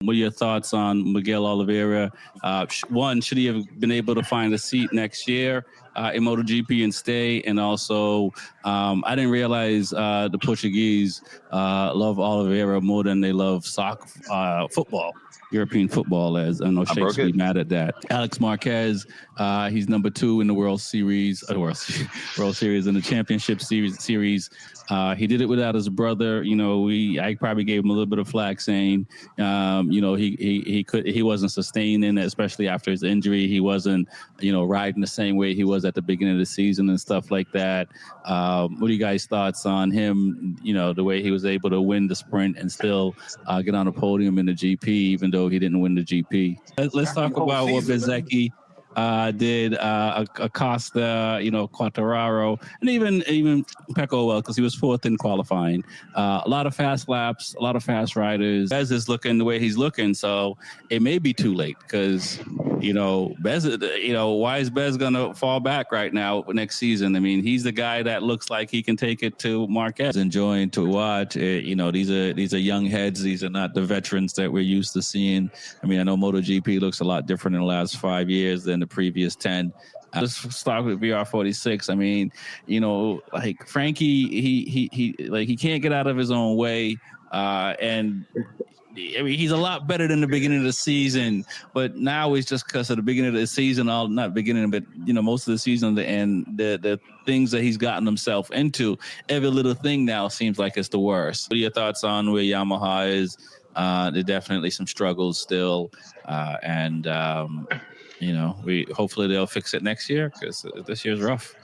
What are your thoughts on Miguel Oliveira? One, should he have been able to find a seat next year in MotoGP and stay? And also, I didn't realize the Portuguese love Oliveira more than they love soccer, football. European football, as I know Shakes will be mad at that. Alex Marquez, he's number 2 in the World Series, World Series in the Championship Series. He did it without his brother. I probably gave him a little bit of flack saying, he wasn't sustaining it, especially after his injury. He wasn't, riding the same way he was at the beginning of the season and stuff like that. What are you guys' thoughts on him? The way he was able to win the sprint and still get on a podium in the GP, even though he didn't win the GP. Let's talk about what Bezzecchi did, Acosta, Quartararo, and even Pecco, because he was 4th in qualifying. A lot of fast laps, a lot of fast riders. Bez is looking the way he's looking, so it may be too late because, Bez, why is Bez going to fall back right now next season? I mean, he's the guy that looks like he can take it to Marquez. Enjoying to watch. These are young heads. These are not the veterans that we're used to seeing. I mean, I know MotoGP looks a lot different in the last 5 years than the previous 10. Let's start with VR46. I mean, like Frankie, he can't get out of his own way, and I mean, he's a lot better than the beginning of the season, but now it's just because of the beginning of the season, not beginning, but most of the season, and the things that he's gotten himself into. Every little thing now seems like it's the worst. What are your thoughts on where Yamaha is? There definitely some struggles still, and we hopefully they'll fix it next year because this year's rough.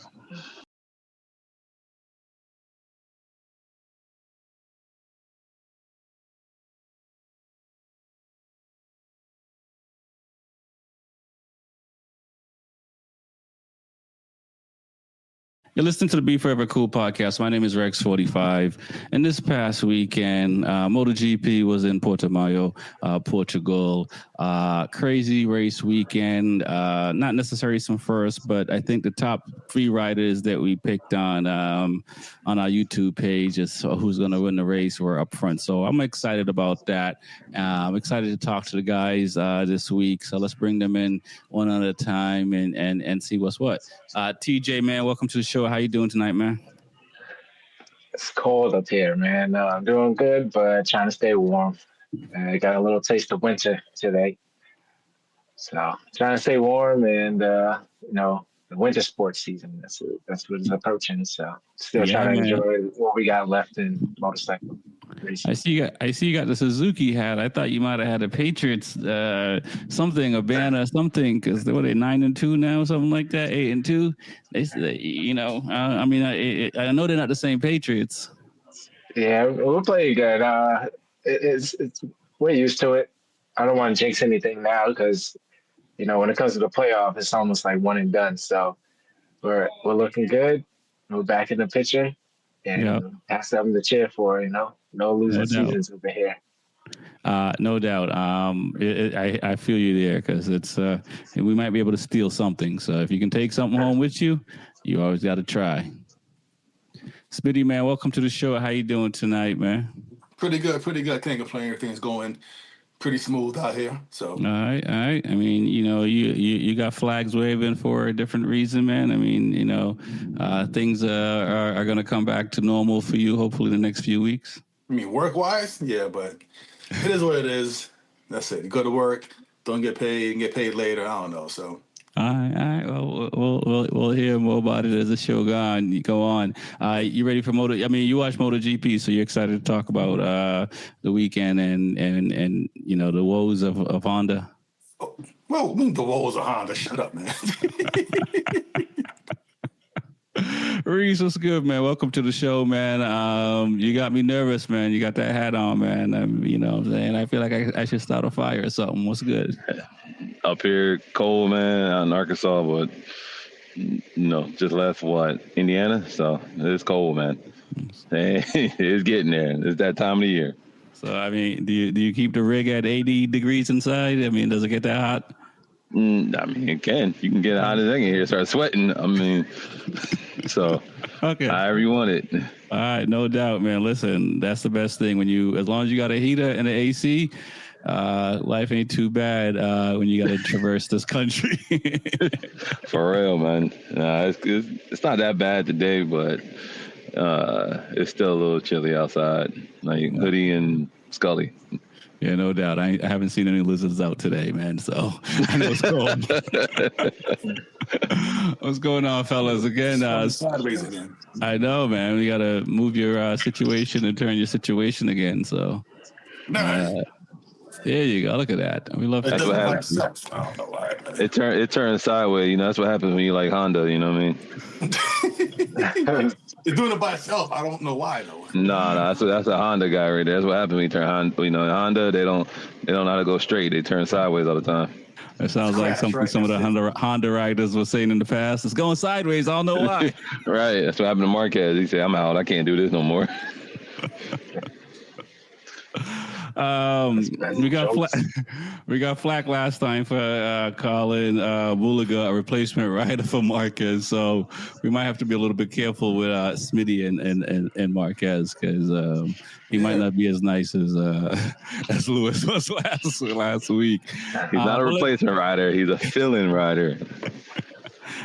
You're listening to the Be Forever Cool podcast. My name is Rex45. And this past weekend, MotoGP was in Portimao, Portugal. Crazy race weekend. Not necessarily some first, but I think the top 3 riders that we picked on our YouTube page is who's going to win the race were up front. So I'm excited about that. I'm excited to talk to the guys this week. So let's bring them in one at a time and see what's what. TJ, man, welcome to the show. How you doing tonight, man? It's cold up here, man. I'm doing good, but trying to stay warm. I got a little taste of winter today. So trying to stay warm and, the winter sports season. That's what it's approaching. So still trying to enjoy what we got left in motorcycle racing. I see you got the Suzuki hat. I thought you might have had a Patriots something, a banner, something, because they were 9-2 now, something like that, 8-2. I know they're not the same Patriots. Yeah, we're playing good. It's we're used to it. I don't want to jinx anything now because, when it comes to the playoff, it's almost like one and done. So we're looking good. We're back in the picture and have something to cheer for. No losing seasons over here. No doubt. I feel you there because it's we might be able to steal something. So if you can take something home with you, you always got to try. Smitty, man, welcome to the show. How you doing tonight, man? Pretty good. Can't complain. Everything's going pretty smooth out here. So all right. I mean, you got flags waving for a different reason, man. I mean, things are going to come back to normal for you hopefully in the next few weeks. I mean, work-wise, yeah, but it is what it is. That's it. You go to work, don't get paid, and get paid later. I don't know. So. All right. Well, we'll hear more about it as the show go on. You ready for you watch MotoGP, so you're excited to talk about the weekend and the woes of Honda. Oh, well, the woes of Honda. Shut up, man. Reese, what's good, man? Welcome to the show, man. You got me nervous, man. You got that hat on, man. What I'm saying? I feel like I should start a fire or something. What's good? Up here, cold, man, out in Arkansas, but, just left, Indiana? So it's cold, man. It's getting there. It's that time of the year. So, I mean, do you keep the rig at 80 degrees inside? I mean, does it get that hot? It can. You can get hot as I can here, start sweating. So okay, however you want it. All right, no doubt, man. Listen, that's the best thing as long as you got a heater and an AC. life ain't too bad when you got to traverse this country. For real, man. Nah, it's not that bad today, but it's still a little chilly outside. Like hoodie and Scully. Yeah, no doubt. I haven't seen any lizards out today, man. So I know it's cold. What's going on, fellas? Again, Sideways again. I know, man. We got to move your situation and turn your situation again. So there you go. Look at that. We love It That's what doesn't like happens. sex. I don't know why. It turns sideways. You know, that's what happens when you like Honda. You know what I mean? It's doing it by itself. I don't know why though. No, that's a Honda guy right there. That's what happens when you turn Honda. You know, Honda they don't know how to go straight. They turn sideways all the time. It sounds like something right? some of the Honda riders were saying in the past. It's going sideways. I don't know why. Right. That's what happened to Marquez. He said, "I'm out. I can't do this no more." We got flack last time for calling Wooliga a replacement rider for Marquez, so we might have to be a little bit careful with Smitty and Marquez because he might not be as nice as Lewis was last week. He's not a replacement rider. He's a fill-in rider.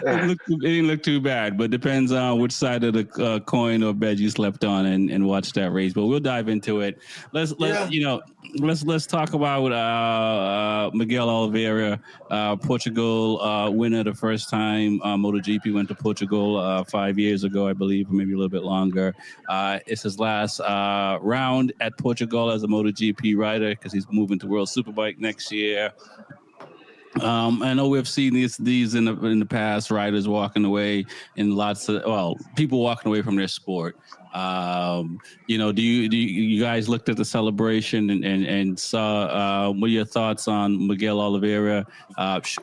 It didn't look too bad, but depends on which side of the coin or bed you slept on and watch that race. But we'll dive into it. Let's talk about Miguel Oliveira, Portugal winner the first time MotoGP went to Portugal 5 years ago, I believe, or maybe a little bit longer. It's his last round at Portugal as a MotoGP rider because he's moving to World Superbike next year. I know we've seen these in the past, riders walking away in people walking away from their sport. Do you guys looked at the celebration and saw what are your thoughts on Miguel Oliveira?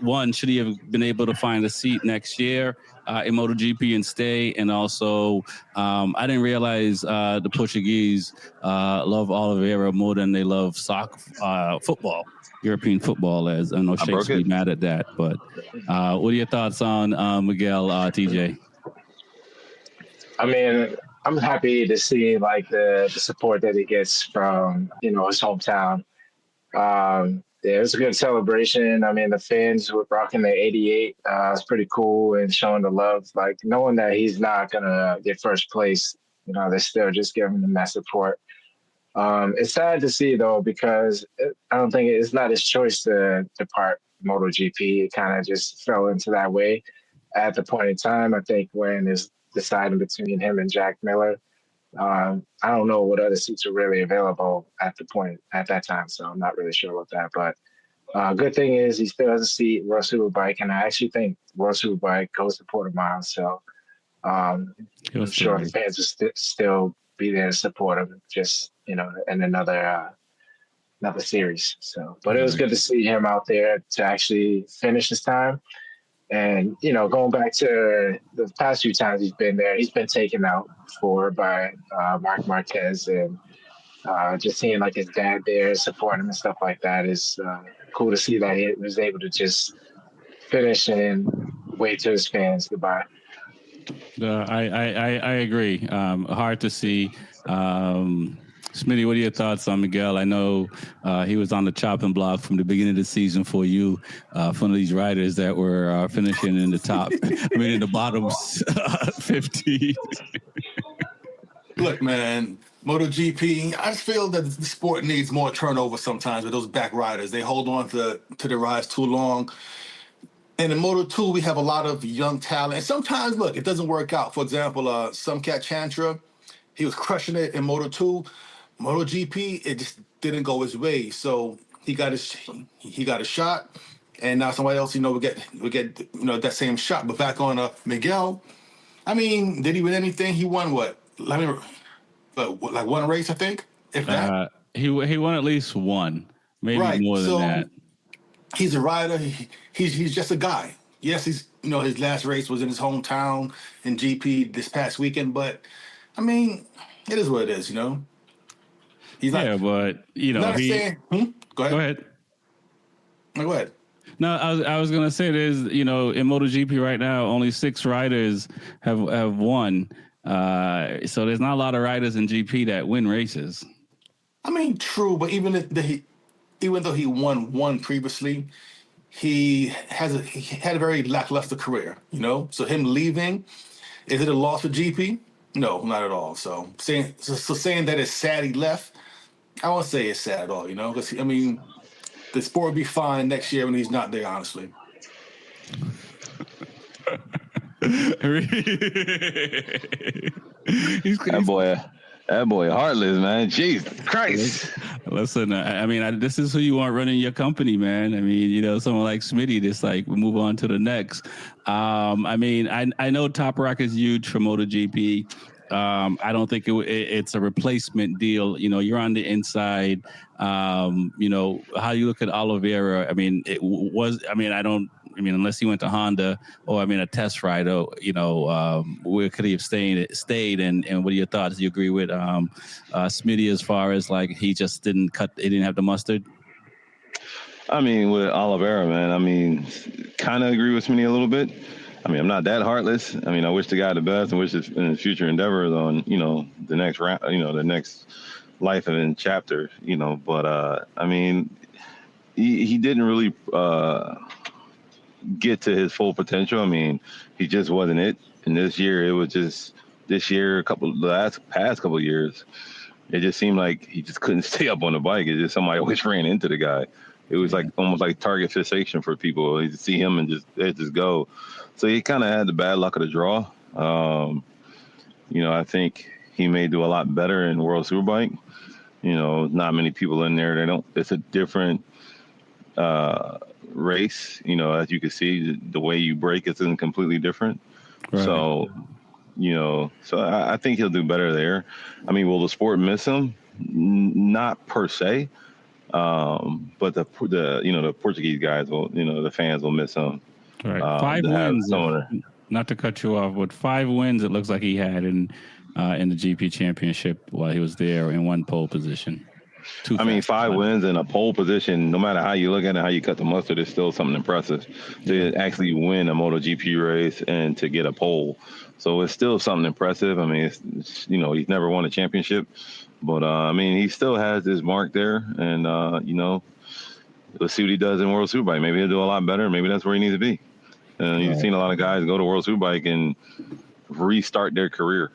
One, should he have been able to find a seat next year in MotoGP and stay? And also, I didn't realize the Portuguese love Oliveira more than they love football. European football, as I know Shake's be mad at that, but what are your thoughts on Miguel, TJ? I mean, I'm happy to see like the support that he gets from his hometown. It was a good celebration. I mean, the fans were rocking the 88. It's pretty cool and showing the love. Like knowing that he's not gonna get first place, they're still just giving him that support. It's sad to see though, because I don't think it's not his choice to depart MotoGP. It kind of just fell into that way at the point in time. I think when it's deciding between him and Jack Miller, I don't know what other seats are really available at that time. So I'm not really sure about that. But good thing is he still has a seat World Superbike, and I actually think World Superbike goes to Portimao. So I'm sure fans will still be there to support him, just in another series. So, but it was good to see him out there to actually finish his time. And going back to the past few times he's been there, he's been taken out by Marc Marquez, and just seeing like his dad there supporting him and stuff like that is cool to see that he was able to just finish and wave to his fans goodbye. I agree. Hard to see. Smitty, what are your thoughts on Miguel? I know he was on the chopping block from the beginning of the season for you, one of these riders that were finishing in the top. in the bottom 50. Look, man, MotoGP, I just feel that the sport needs more turnover sometimes with those back riders. They hold on to the rides too long. And in Moto2, we have a lot of young talent. And sometimes, look, it doesn't work out. For example, Sumkat Chantra, he was crushing it in Moto2. MotoGP, it just didn't go his way. So he got a shot, and now somebody else, will get that same shot. But back on Miguel, I mean, did he win anything? He won what? Like one race, I think, if that. He won at least one, maybe more than that. He's a rider. He's just a guy. Yes, he's his last race was in his hometown in GP this past weekend, but I mean, it is what it is, He's not. Yeah, but saying. Go ahead. No, go ahead. No, I was gonna say there's in MotoGP right now only 6 riders have won, so there's not a lot of riders in GP that win races. I mean, true, but even even though he won one previously, he had a very lackluster career, you know. So him leaving, is it a loss for GP? No, not at all. So saying that it's sad he left, I won't say it's sad at all, you know, because I mean, the sport will be fine next year when he's not there, honestly. That boy heartless, man. Jesus Christ. Listen, I mean, this is who you want running your company, man. I mean, you know, someone like Smitty, just like we move on to the next. I mean, I know Top Rock is huge for MotoGP. I don't think it's a replacement deal. You know, you're on the inside. You know, how you look at Oliveira. I mean, I mean, unless he went to Honda or, I mean, a test ride, you know, where could he have stayed? And what are your thoughts? Do you agree with Smitty as far as like he just didn't have the mustard? I mean, with Oliveira, man, I mean, kind of agree with Smitty a little bit. I mean, I'm not that heartless. I mean, I wish the guy the best and wish his in his future endeavors on, you know, the next round, you know, the next life and chapter, you know. But I mean, he didn't really get to his full potential. I mean, he just wasn't it. And this year, the past couple of years, it just seemed like he just couldn't stay up on the bike. It just somebody always ran into the guy. It was like almost like target fixation for people. You see him and just go. So he kind of had the bad luck of the draw. You know, I think he may do a lot better in World Superbike. You know, not many people in there. It's a different race. You know, as you can see, the way you brake isn't completely different. Right. So, you know, I think he'll do better there. I mean, will the sport miss him? Not per se. But the you know, the Portuguese guys will, you know, the fans will miss him. Right. 5 wins. Not to cut you off, but 5 wins it looks like he had in the GP championship while he was there in one pole position. I mean, 5 wins in a pole position, no matter how you look at it, how you cut the mustard, is still something impressive. To actually win a MotoGP race and to get a pole. So it's still something impressive. I mean, it's you know, he's never won a championship. But, I mean, he still has his mark there. And, you know, let's see what he does in World Superbike. Maybe he'll do a lot better. Maybe that's where he needs to be. You've seen a lot of guys go to World Superbike and restart their career.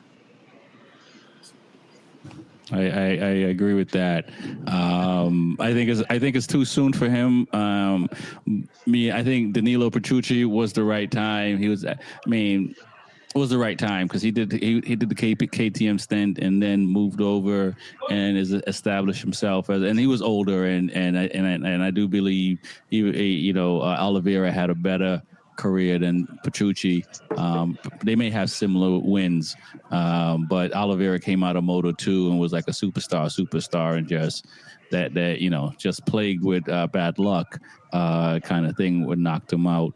I agree with that. I think it's too soon for him. I think Danilo Petrucci was the right time. It was the right time because he did the KTM stint and then moved over and is established himself and he was older and I do believe Oliveira had a better career than Petrucci. They may have similar wins, but Oliveira came out of Moto2 and was like a superstar and just that you know, just plagued with bad luck kind of thing would knock him out.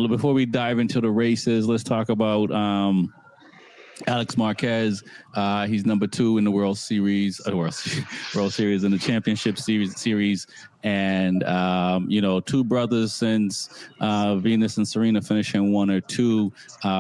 Before we dive into the races, let's talk about Alex Marquez. He's number 2 in the World Series in the Championship Series. And, you know, 2 brothers since Venus and Serena finishing 1 or 2.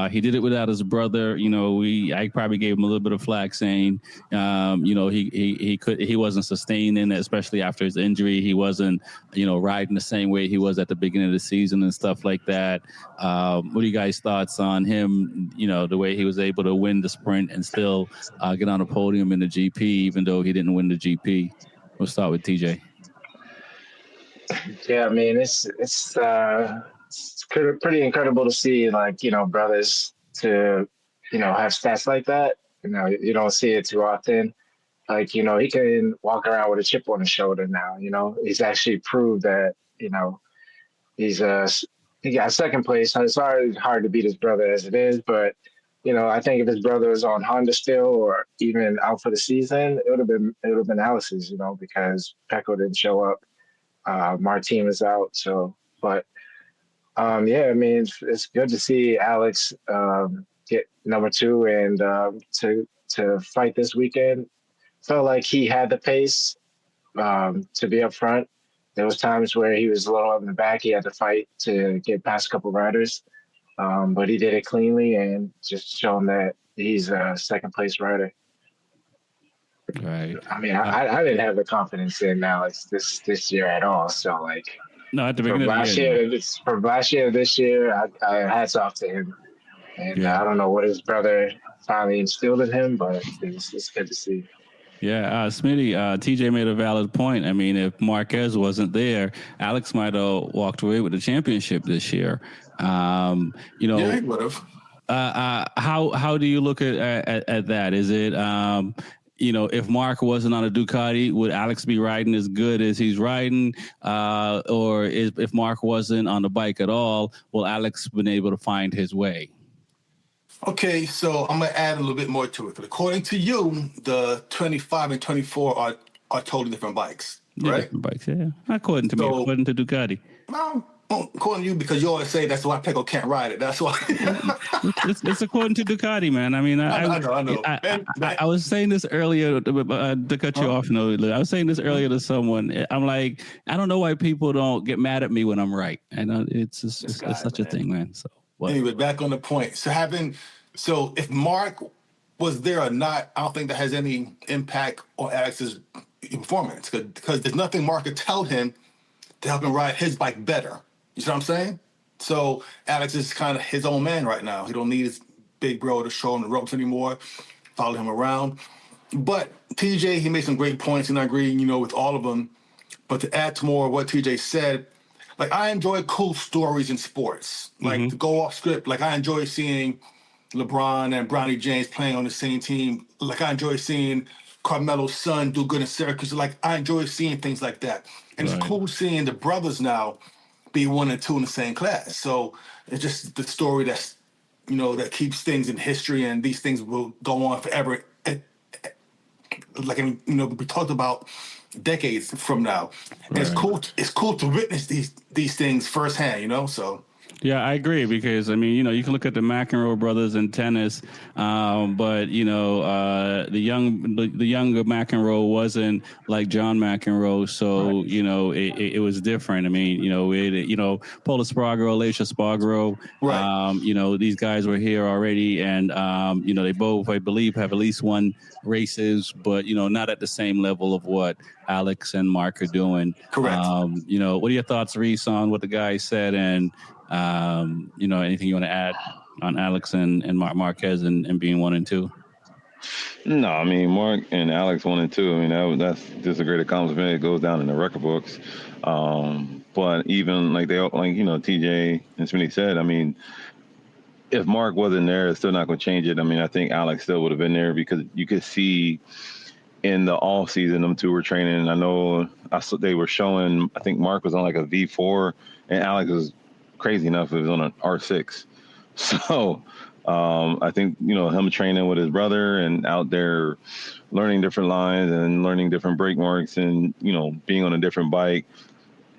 He did it without his brother. You know, I probably gave him a little bit of flack saying, you know, he wasn't sustaining, especially after his injury. He wasn't, you know, riding the same way he was at the beginning of the season and stuff like that. What are you guys' thoughts on him, you know, the way he was able to win the sprint and still get on a podium in the GP, even though he didn't win the GP? We'll start with TJ. Yeah, I mean, it's pretty incredible to see, like, you know, brothers to, you know, have stats like that. You know, you don't see it too often. Like, you know, he can walk around with a chip on his shoulder now. You know, he's actually proved that, you know, he got second place. So it's already hard to beat his brother as it is, but you know, I think if his brother was on Honda still or even out for the season, it would have been Alex's, you know, because Pecco didn't show up. Martin was out. So, but yeah, I mean, it's good to see Alex get number 2 and to fight this weekend. Felt like he had the pace to be up front. There was times where he was a little up in the back. He had to fight to get past a couple riders, but he did it cleanly and just shown that he's a second place rider. Right. I mean, I didn't have the confidence in Alex this year at all. So like No, at the beginning from of the last year, no. year from last year to this year, I hats off to him. And Yeah. I don't know what his brother finally instilled in him, but it's good to see. Yeah, Smitty, TJ made a valid point. I mean, if Marquez wasn't there, Alex might have walked away with the championship this year. You Yeah, know, he would have. how do you look at that? Is it if Mark wasn't on a Ducati, would Alex be riding as good as he's riding? Or if Mark wasn't on the bike at all, will Alex been able to find his way? Okay, so I'm gonna add a little bit more to it. But according to you, the 25 and 24 are totally different bikes, Yeah, right? different bikes. Yeah, according to me, So, according to Ducati. well, according to you, because you always say that's why Pecco can't ride it. That's why. It's according to Ducati, man. I mean, I know. I was saying this earlier to cut you off. I was saying this earlier to someone. I'm like, I don't know why people don't get mad at me when I'm right. I know it's such a thing, man. So anyway, back on the point. So if Mark was there or not, I don't think that has any impact on Alex's performance because there's nothing Mark could tell him to help him ride his bike better. You see what I'm saying? So Alex is kind of his own man right now. He don't need his big bro to show him the ropes anymore, follow him around. But TJ, he made some great points, and I agree, with all of them. But to add to more of what TJ said, like I enjoy cool stories in sports, like to go off script. Like I enjoy seeing LeBron and Bronny James playing on the same team. Like I enjoy seeing Carmelo's son do good in Syracuse. Like I enjoy seeing things like that. And It's cool seeing the brothers now be 1 and 2 in the same class. So it's just the story that keeps things in history, and these things will go on forever. We talked about decades from now. And it's cool. It's cool to witness these things firsthand. So. Yeah, I agree because I mean, you can look at the McEnroe brothers in tennis, but the younger McEnroe wasn't like John McEnroe, so it was different. I mean, we had, Paula Spargo, Alicia Spargo, these guys were here already, and they both, I believe, have at least won races, but not at the same level of what Alex and Mark are doing. Correct. What are your thoughts, Reese, on what the guy said, and anything you want to add on Alex and Marquez and being 1 and 2? No, I mean, Mark and Alex 1 and 2. I mean, that's just a great accomplishment. It goes down in the record books. But even TJ and Smitty said, I mean, if Mark wasn't there, it's still not going to change it. I mean, I think Alex still would have been there because you could see in the off season, them two were training. I know they were showing, I think Mark was on like a V4 and Alex was crazy enough, it was on an R6. So I think, him training with his brother and out there learning different lines and learning different brake marks and, being on a different bike.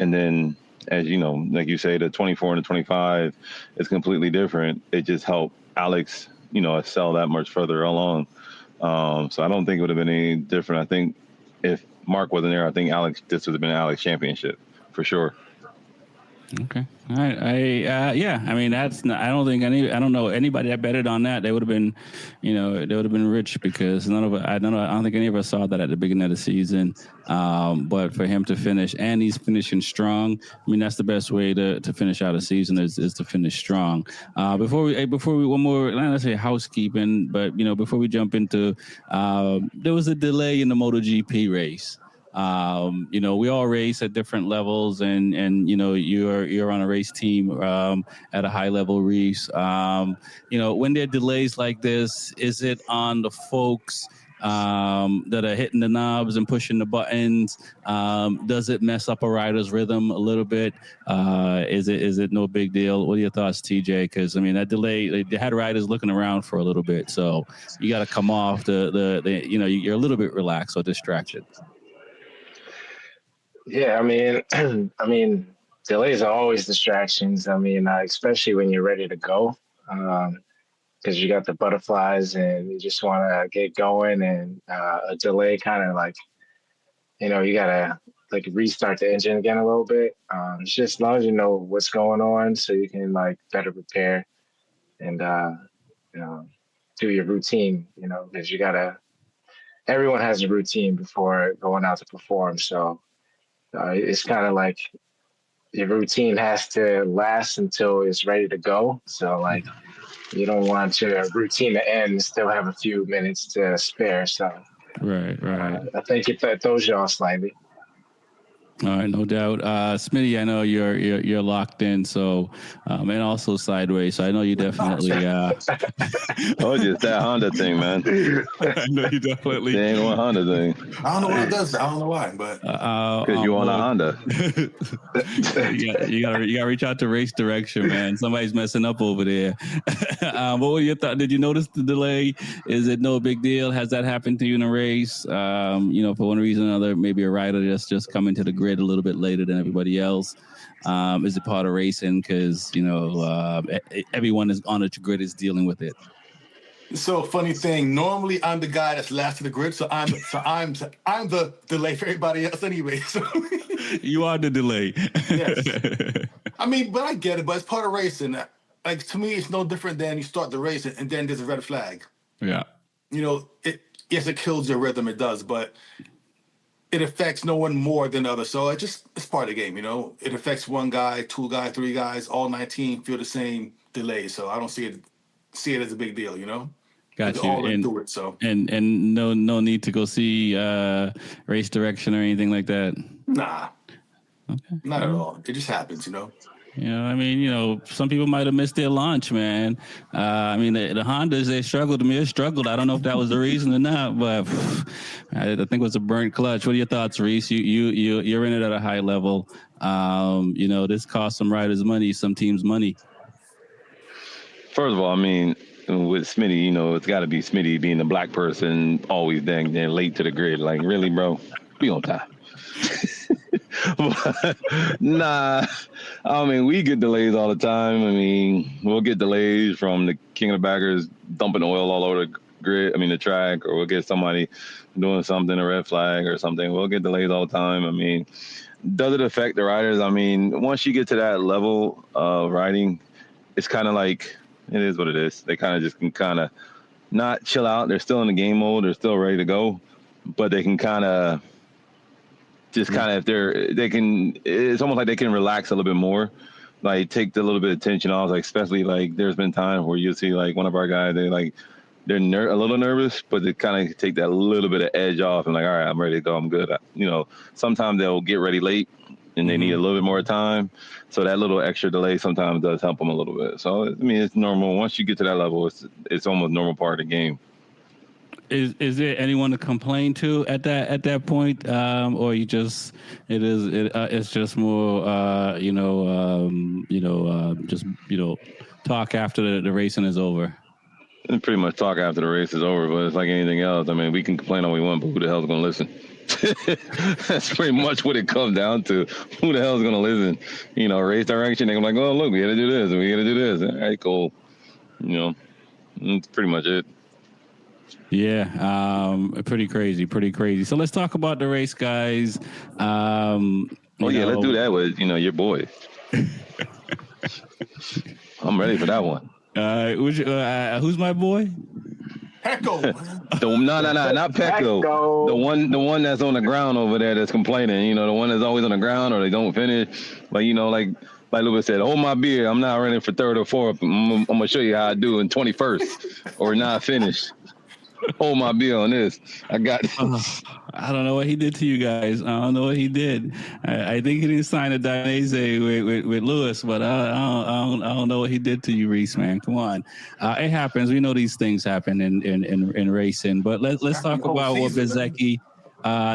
And then, as you know, like you say, the 24 and the 25 is completely different. It just helped Alex, excel that much further along. So I don't think it would have been any different. I think if Mark wasn't there, I think this would have been an Alex championship for sure. Okay. All right. I mean, that's not, I don't know anybody that betted on that. They would have been, they would have been rich because I don't think any of us saw that at the beginning of the season. But for him to finish, and he's finishing strong. I mean, that's the best way to finish out a season is to finish strong. Before we one more, let's say housekeeping, but before we jump into, there was a delay in the MotoGP race. We all race at different levels, and you're on a race team at a high level race. When there are delays like this, is it on the folks that are hitting the knobs and pushing the buttons? Does it mess up a rider's rhythm a little bit? Is it no big deal? What are your thoughts, TJ? Because I mean, that delay, they had riders looking around for a little bit, so you got to come off you're a little bit relaxed or distracted. Yeah, I mean, delays are always distractions. I mean, especially when you're ready to go, because you got the butterflies and you just want to get going, and a delay kind of like, you gotta like restart the engine again a little bit. It's just as long as you know what's going on, so you can like better prepare and do your routine. Because you gotta everyone has a routine before going out to perform. So it's kind of like your routine has to last until it's ready to go. So like you don't want your routine to end and still have a few minutes to spare. So Right. I think it throws you off slightly. All right, no doubt. Smitty, I know you're locked in, so and also sideways. So I know you definitely. Oh, just that Honda thing, man. I know you definitely. The ain't one Honda thing. I don't know why it does that. I don't know why, but Because you on a Honda. you gotta reach out to Race Direction, man. Somebody's messing up over there. What were your thoughts? Did you notice the delay? Is it no big deal? Has that happened to you in a race? For one reason or another, maybe a rider just coming to the grid a little bit later than everybody else. Is it part of racing? Because everyone is on the grid is dealing with it. so funny thing. Normally, I'm the guy that's last to the grid, so I'm the delay for everybody else anyway. So You are the delay. yes, I mean, but I get it. But it's part of racing. Like to me, it's no different than you start the race and then there's a red flag. Yeah. It kills your rhythm. It does, but it affects no one more than the other. So it's part of the game. It affects one guy, two guys, three guys. All 19 feel the same delay. So I don't see it as a big deal. Got They're you. all into it. So and no need to go see Race Direction or anything like that. Nah. Okay. Not at all. It just happens. Some people might have missed their launch, man. The Hondas, they struggled. They struggled. I don't know if that was the reason or not, but I think it was a burnt clutch. What are your thoughts, Reese? You're in it at a high level. This cost some riders money, some teams money. First of all, with Smitty, it's got to be Smitty being the black person, always dang late to the grid. Like, really, bro? Be on time. Nah, we get delays all the time. We'll get delays from the king of the baggers dumping oil all over the grid, the track, or we'll get somebody doing something, a red flag or something. We'll get delays all the time. Does it affect the riders? Once you get to that level of riding, it's kind of like, it is what it is. They kind of just can kind of not chill out. They're still in the game mode. They're still ready to go, but they can kind of it's almost like they can relax a little bit more, like take the little bit of tension off. Like, especially like there's been times where you see like one of our guys, they're a little nervous, but they kind of take that little bit of edge off and like, all right, I'm ready to go. I'm good. Sometimes they'll get ready late and they need a little bit more time. So that little extra delay sometimes does help them a little bit. So, it's normal. Once you get to that level, it's almost normal part of the game. Is there anyone to complain to at that point, or it's just more talk after the racing is over? And pretty much talk after the race is over, but it's like anything else. We can complain all we want, but who the hell's gonna listen? That's pretty much what it comes down to. Who the hell's gonna listen? Race direction. They're like, oh look, we got to do this, and we got to do this. All right, cool. That's pretty much it. Yeah, pretty crazy. So let's talk about the race, guys. Let's do that with your boy. I'm ready for that one. Who's my boy? Pecco. Not Pecco. The one that's on the ground over there that's complaining. The one that's always on the ground or they don't finish. But like Lewis said, hold my beer. I'm not running for third or fourth. I'm gonna show you how I do in 21st or not finished. Hold my beer on this. I got. I don't know what he did to you guys. I don't know what he did. I think he didn't sign a Dainese with Lewis, but I don't know what he did to you, Reese. Man, come on. It happens. We know these things happen in racing. But let's talk about what Bezzecchi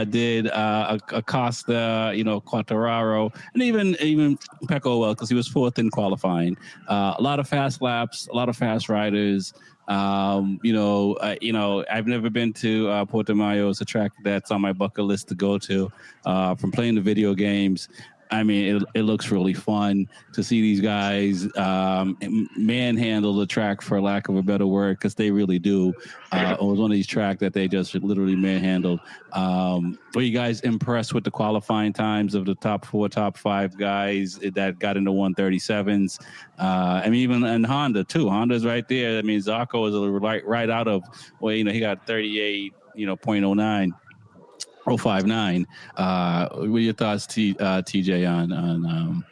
did. Acosta, Quartararo, and even Pecco, because he was fourth in qualifying. A lot of fast laps, a lot of fast riders. I've never been to Portimao. It's a track that's on my bucket list to go to. From playing the video games, it looks really fun to see these guys manhandle the track, for lack of a better word, because they really do. It was one of these tracks that they just literally manhandled. Were you guys impressed with the qualifying times of the top 4, top 5 guys that got into 137s? Even in Honda too. Honda's right there. Zarco is right out of, he got 38. .09. 059. What are your thoughts, TJ, on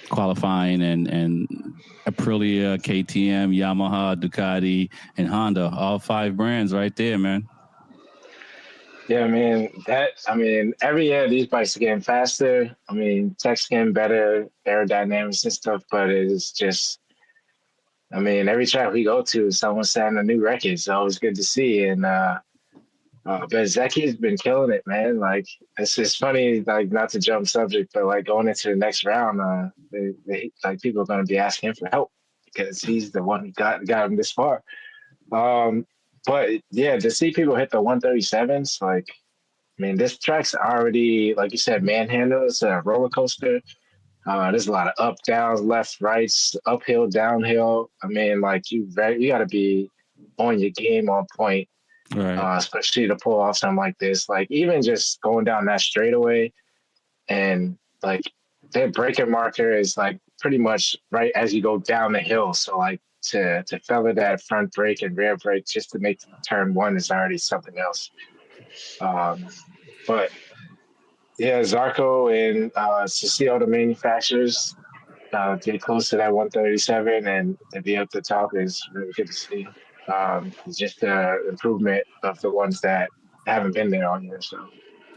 qualifying and Aprilia, KTM, Yamaha, Ducati, and Honda? All 5 brands right there, man. Yeah, every year these bikes are getting faster. Tech's getting better, aerodynamics and stuff, but it's just, every track we go to, someone's setting a new record. It's always good to see. And, but Zeki's been killing it, man. Like, it's just funny, like, not to jump subject, but like going into the next round, people are going to be asking him for help because he's the one who got him this far. But yeah, to see people hit the 137s, like, this track's already, like you said, manhandle. It's a roller coaster. There's a lot of up, downs, left, rights, uphill, downhill. You got to be on your game, on point. Right. Especially to pull off something like this. Like, even just going down that straightaway and like their braking marker is like pretty much right as you go down the hill. So like to feather that front brake and rear brake just to make turn 1 is already something else. But yeah, Zarco and to see all the manufacturers get close to that 137 and to be up to top is really good to see. It's just the improvement of the ones that haven't been there all year. So.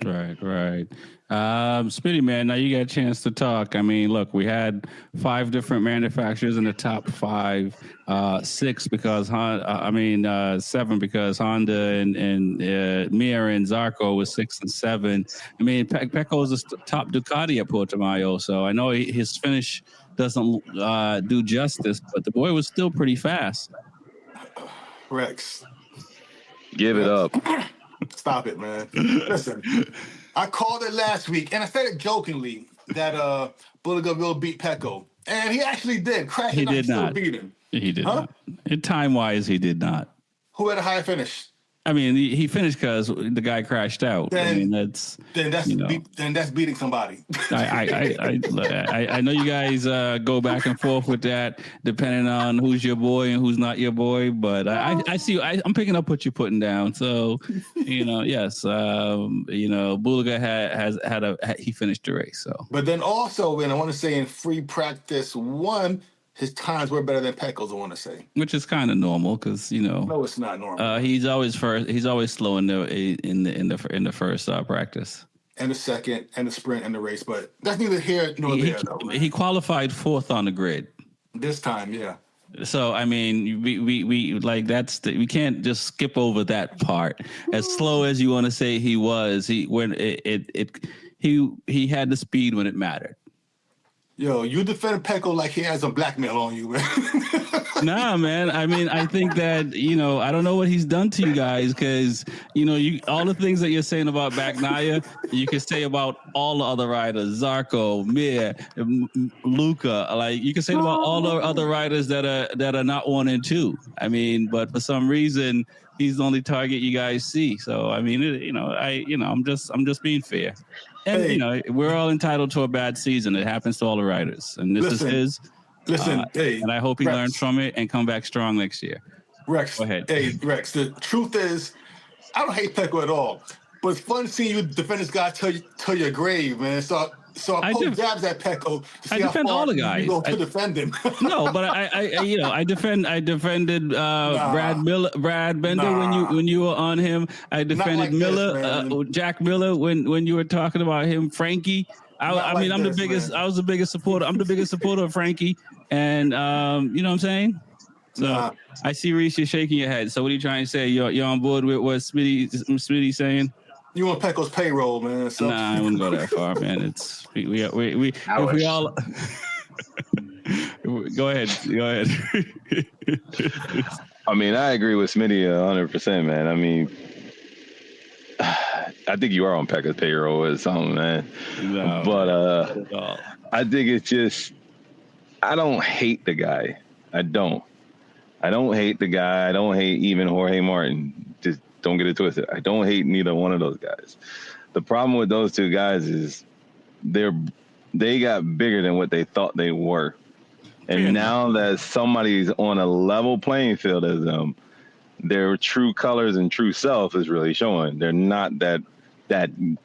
Right. Smitty, man, now you got a chance to talk. Look, we had 5 different manufacturers in the top 5, 6 because 7 because Honda and Mir and Zarco was 6 and 7. Pecco is the top Ducati at Portimao, so I know his finish doesn't do justice, but the boy was still pretty fast. Rex. Give it up. Stop it, man. Listen, I called it last week, and I said it jokingly that Bulliger will beat Pecco. And he actually did. He did not. Beat him. He did not. Time-wise, he did not. Who had a higher finish? He finished because the guy crashed out. Then that's beating somebody. I know you guys go back and forth with that, depending on who's your boy and who's not your boy. But I see. I'm picking up what you're putting down. So, yes, Bulliger he finished the race. So, but then also, and I want to say in free practice 1. His times were better than Pecco's, I want to say. Which is kind of normal because No, it's not normal. He's always first. He's always slow in the first practice. And the second, and the sprint, and the race. But that's neither here nor there, though. He qualified 4th on the grid this time, yeah. So we like we can't just skip over that part. As slow as you want to say he was, he had the speed when it mattered. Yo, you defend Pecco like he has some blackmail on you, man. Nah, man. I think that, I don't know what he's done to you guys because, all the things that you're saying about Bagnaia, you can say about all the other riders, Zarco, Mir, Luca. Like, you can say about all the other riders that are not 1 and 2. But for some reason, he's the only target you guys see. So, I'm just being fair. And, we're all entitled to a bad season. It happens to all the riders. And this is his. Listen, and I hope he learns from it and come back strong next year. Rex, go ahead. Hey, Rex, the truth is, I don't hate Pecco at all. But it's fun seeing you defend this guy till your grave, man. So I poke jabs at Pecco to see how far all the guys. You go to defend him. No, but I defended Brad Bender when you were on him. I defended Miller, Jack Miller when you were talking about him. Frankie. I was the biggest supporter. I'm the biggest supporter of Frankie, and you know what I'm saying. So I see Reese, you're shaking your head. So what are you trying to say? You're on board with what Smitty's saying? You on Pecco's payroll, man. So. Nah, I wouldn't go that far, man. It's we if we all go ahead. I agree with Smitty 100%, man. I think you are on Pecco's payroll or something, man. No, but I think it's just I don't hate the guy. I don't hate the guy. I don't hate even Jorge Martin. Just don't get it twisted. I don't hate neither one of those guys. The problem with those two guys is they got bigger than what they thought they were. And now that somebody's on a level playing field as them, their true colors and true self is really showing. They're not that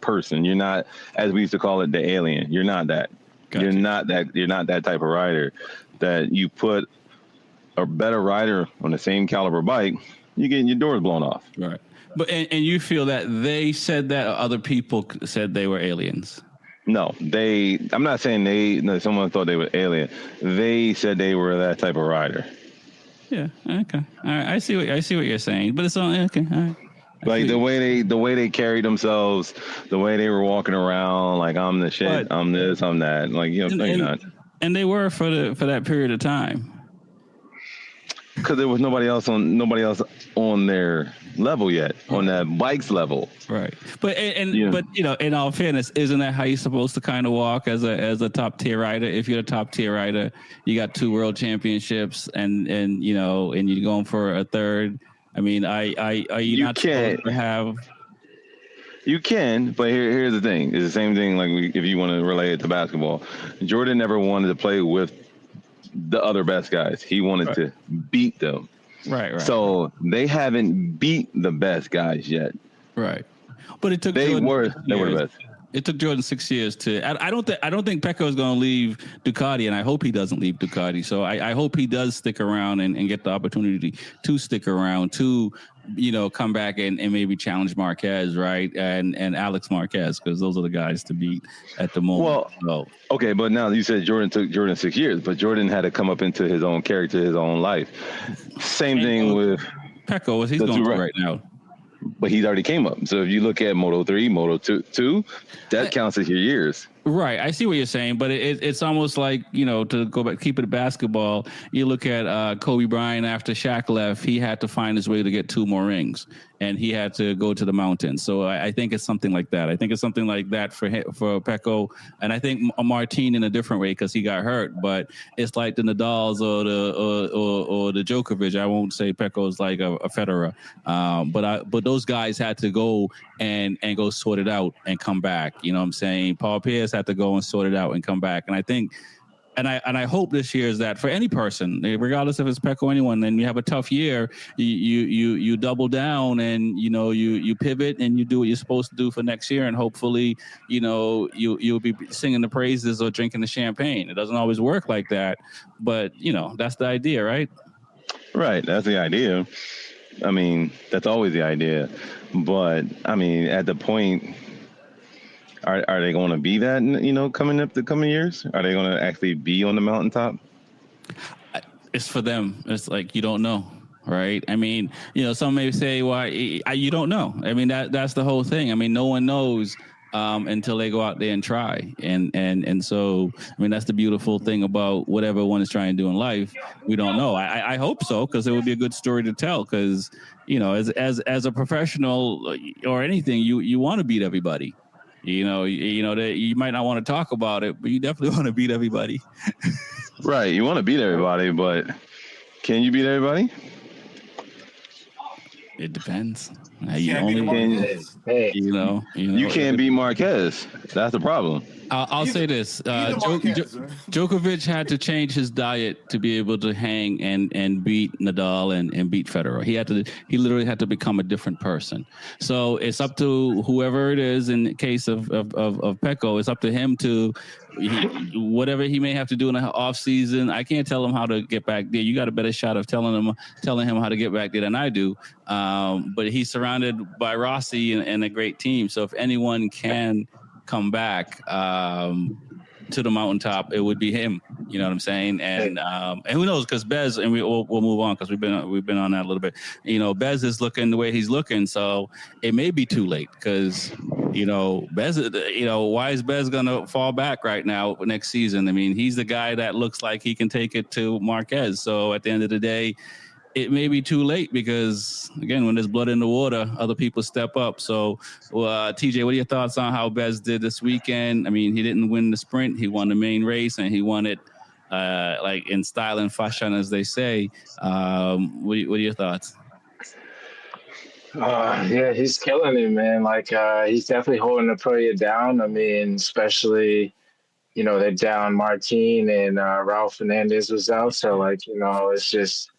person. You're not, as we used to call it, the alien. You're not that. Gotcha. You're not that type of rider. That you put a better rider on the same caliber bike, you're getting your doors blown off. Right. But and you feel that they said that, or other people said they were aliens? No, I'm not saying someone thought they were alien. They said they were that type of rider. Yeah. Okay. All right. I see what you're saying, but it's all okay. All right. Like the way they carried themselves, the way they were walking around, like I'm the shit, But, I'm this, I'm that. Like you're not. And they were for that period of time. Because there was nobody else on their level yet, on that bike's level. Right. But but in all fairness, isn't that how you're supposed to kind of walk as a top tier rider? If you're a top tier rider, you got 2 world championships, and you're going for a third. I mean, are you not supposed to have? You can, but here's the thing: it's the same thing. Like if you want to relate it to basketball, Jordan never wanted to play with the other best guys. He wanted to beat them. Right. So they haven't beat the best guys yet. Right. But it took they were the best. It took Jordan 6 years to. I don't think Pecco is going to leave Ducati, and I hope he doesn't leave Ducati. So I hope he does stick around and get the opportunity to stick around to come back and maybe challenge Marquez, right, and Alex Marquez, because those are the guys to beat at the moment. Well, okay, but now you said Jordan took 6 years, but Jordan had to come up into his own character, his own life. Same thing with Pecco, what he's going through right now. But he's already came up. So if you look at Moto3, Moto2, that counts as your years. Right. I see what you're saying, but it's almost like, to go back, keep it basketball. You look at Kobe Bryant after Shaq left, he had to find his way to get 2 more rings, and he had to go to the mountains. So I think it's something like that. I think it's something like that for Pecco, and I think Martin in a different way because he got hurt. But it's like the Nadals or the Djokovic. I won't say Pecco's like a Federer, but those guys had to go and go sort it out and come back. You know what I'm saying? Paul Pierce had to go and sort it out and come back. And I think, and I hope this year is that for any person, regardless if it's Pecco or anyone, then you have a tough year, you double down and, you pivot and you do what you're supposed to do for next year. And hopefully, you'll be singing the praises or drinking the champagne. It doesn't always work like that, but that's the idea, right? Right. That's the idea. I mean, that's always the idea. But I mean, at the point, are they going to be that, coming up the coming years? Are they going to actually be on the mountaintop? It's for them. It's like, you don't know, right? I mean, some may say, why you don't know. I mean, that's the whole thing. I mean, no one knows until they go out there and try. And so, I mean, that's the beautiful thing about whatever one is trying to do in life. We don't know. I hope so, because it would be a good story to tell, because, as a professional or anything, you want to beat everybody. That you might not want to talk about it, but you definitely want to beat everybody. Right. You want to beat everybody, but can you beat everybody? It depends. You can't beat Marquez. That's the problem. I'll say this: Djokovic had to change his diet to be able to hang and beat Nadal and beat Federer. He literally had to become a different person. So it's up to whoever it is. In the case of Pecco, it's up to him to whatever he may have to do in the off season. I can't tell him how to get back there. You got a better shot of telling him how to get back there than I do. But he's surrounded by Rossi and a great team. So if anyone can come back to the mountaintop, it would be him. You know what I'm saying? And who knows? Because Bez, and we'll move on because we've been on that a little bit. Bez is looking the way he's looking, so it may be too late. Because Bez, why is Bez gonna fall back right now next season? I mean, he's the guy that looks like he can take it to Marquez. So at the end of the day, it may be too late, because again, when there's blood in the water, other people step up. So, TJ, what are your thoughts on how Bez did this weekend? I mean, he didn't win the sprint; he won the main race, and he won it like in style and fashion, as they say. What are your thoughts? Yeah, he's killing it, man. Like, he's definitely holding the Aprilia down. I mean, especially, they're down Martin and Raul Fernandez was out. So, like, it's just,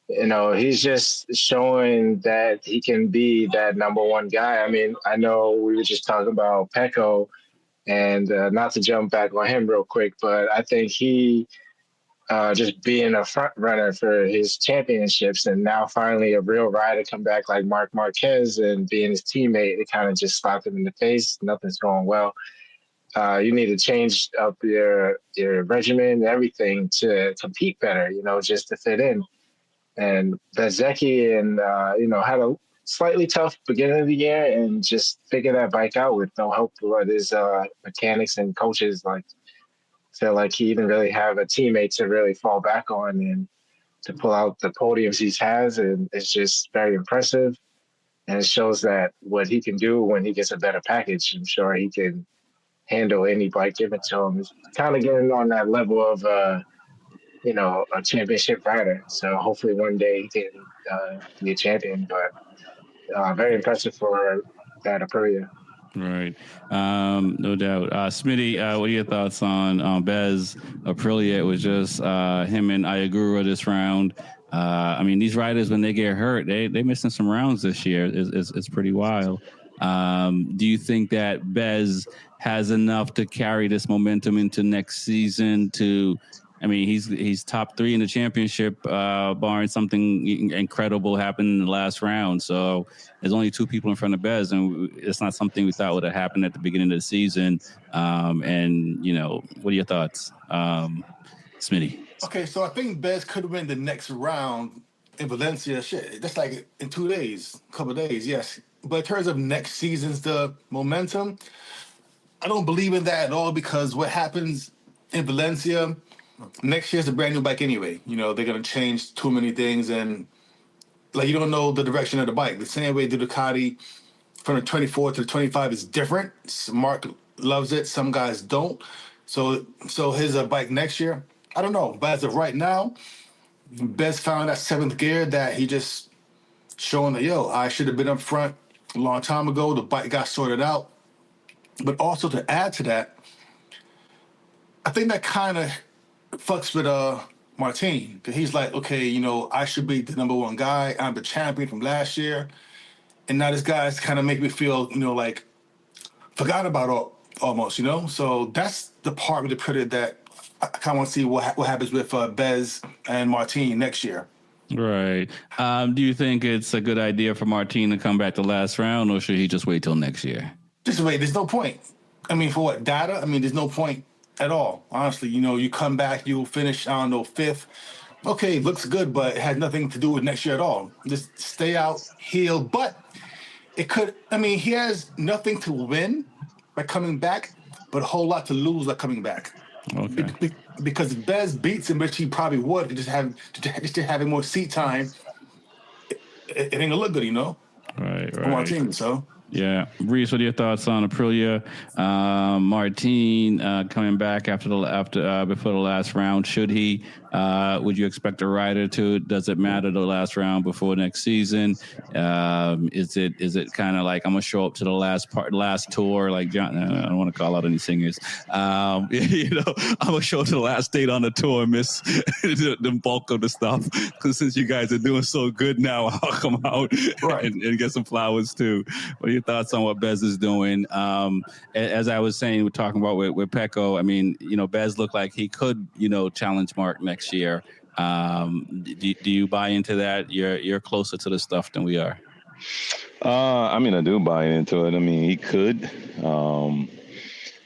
He's just showing that he can be that number one guy. I mean, I know we were just talking about Pecco, and not to jump back on him real quick, but I think he just being a front runner for his championships, and now finally a real rider come back like Mark Marquez and being his teammate, it kind of just slapped him in the face. Nothing's going well. You need to change up your regimen, everything to compete better, just to fit in. And Bezzecchi had a slightly tough beginning of the year and just figured that bike out with no help with his mechanics and coaches. Like, feel like he didn't really have a teammate to really fall back on and to pull out the podiums he has. And it's just very impressive. And it shows that what he can do when he gets a better package. I'm sure he can handle any bike given to him. It's kind of getting on that level of, a championship rider. So hopefully one day he can be a champion. But very impressive for that Aprilia. Right. No doubt. Smitty, what are your thoughts on Bez Aprilia? It was just him and Ayagura this round. I mean, these riders, when they get hurt, they missing some rounds this year. It's pretty wild. Do you think that Bez has enough to carry this momentum into next season I mean, he's top 3 in the championship, barring something incredible happened in the last round. So there's only 2 people in front of Bez, and it's not something we thought would have happened at the beginning of the season. And, what are your thoughts, Smitty? Okay, so I think Bez could win the next round in Valencia. Shit, that's like in 2 days, couple of days, yes. But in terms of next season's the momentum, I don't believe in that at all, because what happens in Valencia next year's a brand new bike anyway. They're going to change too many things, and you don't know the direction of the bike. The same way the Ducati from the 24 to the 25 is different. Mark loves it. Some guys don't. So his bike next year, I don't know. But as of right now, Bez found that 7th gear that he just showing that, I should have been up front a long time ago. The bike got sorted out. But also to add to that, I think that kind of fucks with Martin, because he's like, okay, I should be the number one guy. I'm the champion from last year, and now this guy's kind of make me feel, like forgot about almost, So that's the part of the credit that I kind of want to see what happens with Bez and Martin next year. Right. Do you think it's a good idea for Martin to come back the last round, or should he just wait till next year? Just wait. There's no point. I mean, for what, data? I mean, there's no point at all. Honestly, you come back, you'll finish, 5th. Okay, looks good, but it has nothing to do with next year at all. Just stay out, heal. But it could, he has nothing to win by coming back, but a whole lot to lose by coming back. Okay. Because if Bez beats him, which he probably would, just having more seat time, it ain't gonna look good, Right. For our team, so. Yeah, Reese, what are your thoughts on Aprilia? Martin coming back before the last round? Should he? Would you expect a rider to? Does it matter the last round before next season? Is it kind of like I'm gonna show up to the last tour, like John? I don't want to call out any singers. I'm gonna show up to the last date on the tour and miss the bulk of the stuff, because since you guys are doing so good now, I'll come out and get some flowers too. What are your thoughts on what Bez is doing? As I was saying, we're talking about with Pecco. I mean, Bez looked like he could, challenge Mark next year. Do you buy into that? You're closer to the stuff than we are. I do buy into it. I mean, he could.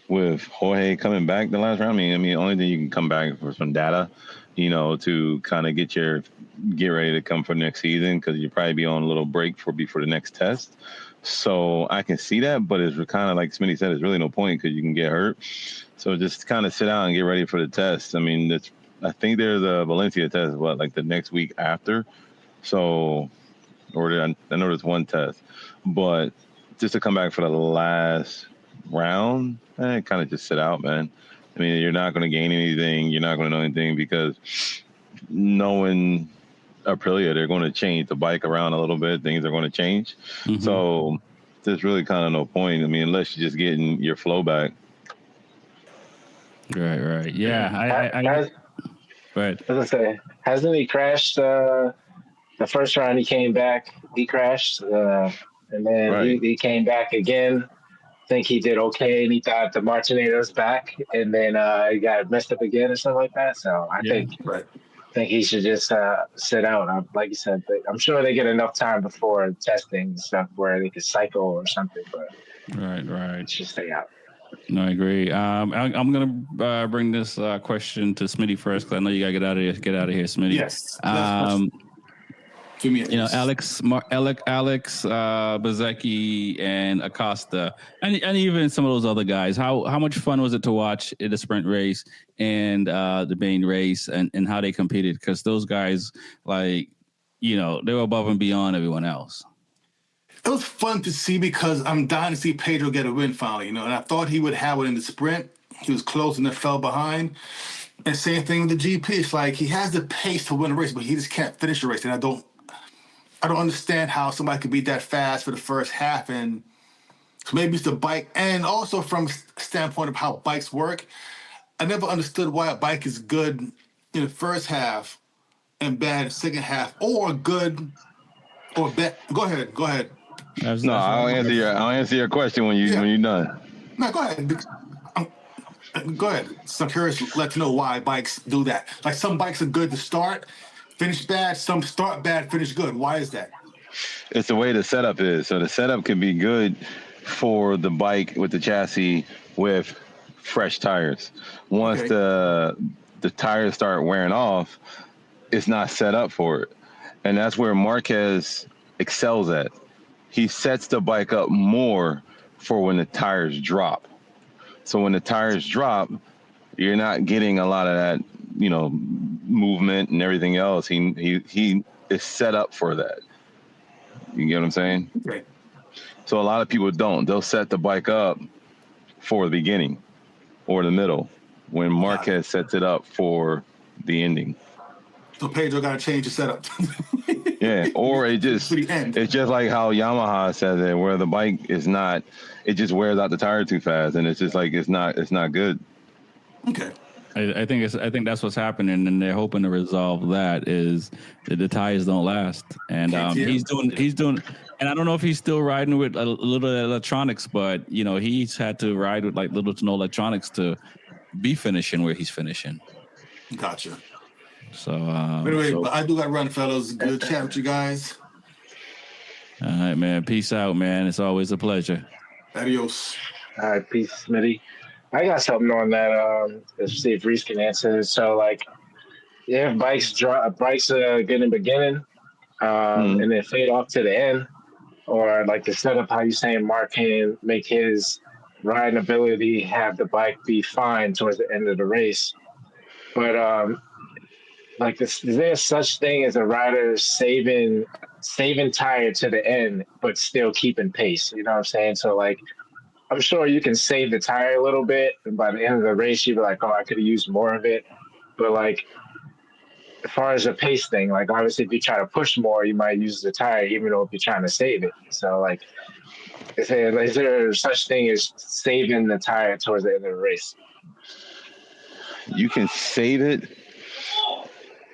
With Jorge coming back the last round, the only thing you can come back for some data, to kind of get ready to come for next season, because you'll probably be on a little break before the next test. So I can see that, but it's kind of like Smitty said, there's really no point because you can get hurt. So just kind of sit down and get ready for the test. I think there's a Valencia test, like the next week after. So, I know there's one test, but just to come back for the last round, kind of just sit out, man. You're not going to gain anything. You're not going to know anything, because knowing Aprilia, they're going to change the bike around a little bit. Things are going to change. Mm-hmm. So there's really kind of no point. Unless you're just getting your flow back. Right. Yeah. I was gonna say, hasn't he crashed the first round he came back, he crashed, and then Right. he came back again. I think he did okay, and he thought the Martinez was back, and then he got messed up again or something like that. So I Yeah. think he should just sit out. Like you said, I'm sure they get enough time before testing and stuff where they could cycle or something, but Right. should stay out. No, I agree. I'm gonna bring this question to Smitty first because I know you gotta get out of here. Get out of here, Smitty. Yes. Alex Bezecchi, and Acosta, and even some of those other guys. How much fun was it to watch in the sprint race and the main race, and how they competed? Because those guys, they were above and beyond everyone else. It was fun to see because I'm dying to see Pedro get a win finally, and I thought he would have it in the sprint. He was close and then fell behind. And same thing with the GP. It's like he has the pace to win a race, but he just can't finish the race. And I don't understand how somebody could be that fast for the first half. And so maybe it's the bike. And also from a standpoint of how bikes work, I never understood why a bike is good in the first half and bad in the second half, or good or bad. Go ahead. I'll answer your question when you're done. No, go ahead. Go ahead. So I'm curious, let you know why bikes do that. Like some bikes are good to start, finish bad. Some start bad, finish good. Why is that? It's the way the setup is. So the setup can be good for the bike with the chassis with fresh tires. Once the tires start wearing off, it's not set up for it. And that's where Marquez excels at. He sets the bike up more for when the tires drop. So when the tires drop, you're not getting a lot of that, movement and everything else. He is set up for that. You get what I'm saying? Right. So a lot of people don't. They'll set the bike up for the beginning or the middle when Marquez sets it up for the ending. So Pedro got to change the setup. Yeah, or it's just like how Yamaha says it, where the bike is not, it just wears out the tire too fast, and it's just like it's not good. Okay. I think that's what's happening, and they're hoping to resolve that is that the tires don't last, and he's doing, and I don't know if he's still riding with a little electronics, but he's had to ride with like little to no electronics to be finishing where he's finishing. Gotcha. So but I do got to run, fellas. Good chat with you guys. All right, man. Peace out, man. It's always a pleasure. Adios. All right, peace, Smitty. I got something on that. Let's see if Reese can answer. So, if bikes good in the beginning, and then fade off to the end, or like the setup, how you saying Mark can make his riding ability have the bike be fine towards the end of the race, but is there such thing as a rider saving tire to the end, but still keeping pace? You know what I'm saying? So I'm sure you can save the tire a little bit, and by the end of the race, you'd be like, oh, I could have used more of it. But as far as the pace thing, obviously if you try to push more, you might use the tire, even though if you're trying to save it. So is there such thing as saving the tire towards the end of the race? You can save it.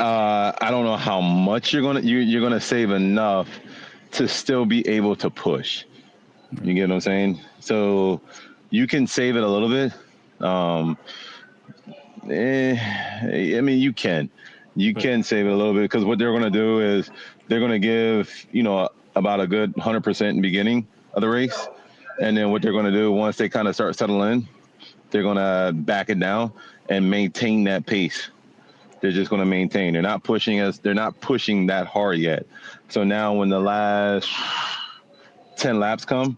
I don't know how much you're gonna save enough to still be able to push. You get what I'm saying? So you can save it a little bit. You can save it a little bit, because what they're gonna do is they're gonna give about a good 100% in the beginning of the race, and then what they're gonna do once they kind of start settling in, they're gonna back it down and maintain that pace. They're just going to maintain. They're not pushing that hard yet. So now when the last 10 laps come,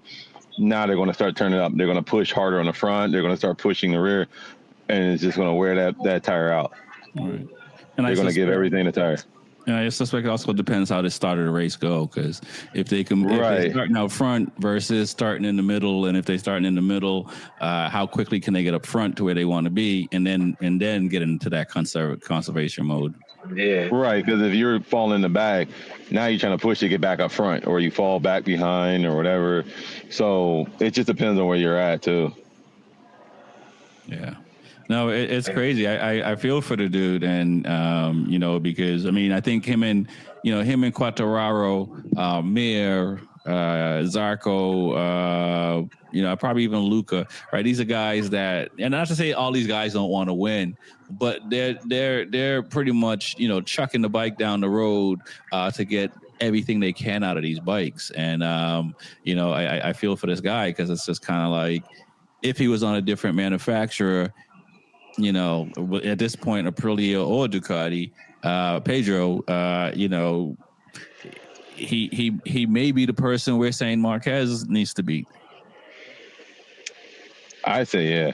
now they're going to start turning up. They're going to push harder on the front. They're going to start pushing the rear, and it's just going to wear that tire out. Right. And they're going to give everything the tire. And I suspect it also depends how the start of the race go, because if they're starting out front versus starting in the middle, and if they're starting in the middle, how quickly can they get up front to where they want to be, and then get into that conservation mode? Yeah, right. Because if you're falling in the back, now you're trying to push to get back up front, or you fall back behind, or whatever. So it just depends on where you're at too. Yeah. No, it's crazy. I feel for the dude, and because I think him and Quartararo, Mir, Zarco, probably even Luca, right? These are guys that, and not to say all these guys don't want to win, but they're pretty much chucking the bike down the road to get everything they can out of these bikes, and I feel for this guy because it's just kind of like if he was on a different manufacturer. At this point, Aprilia or Ducati, Pedro, he may be the person we're saying Marquez needs to beat. I say, yeah.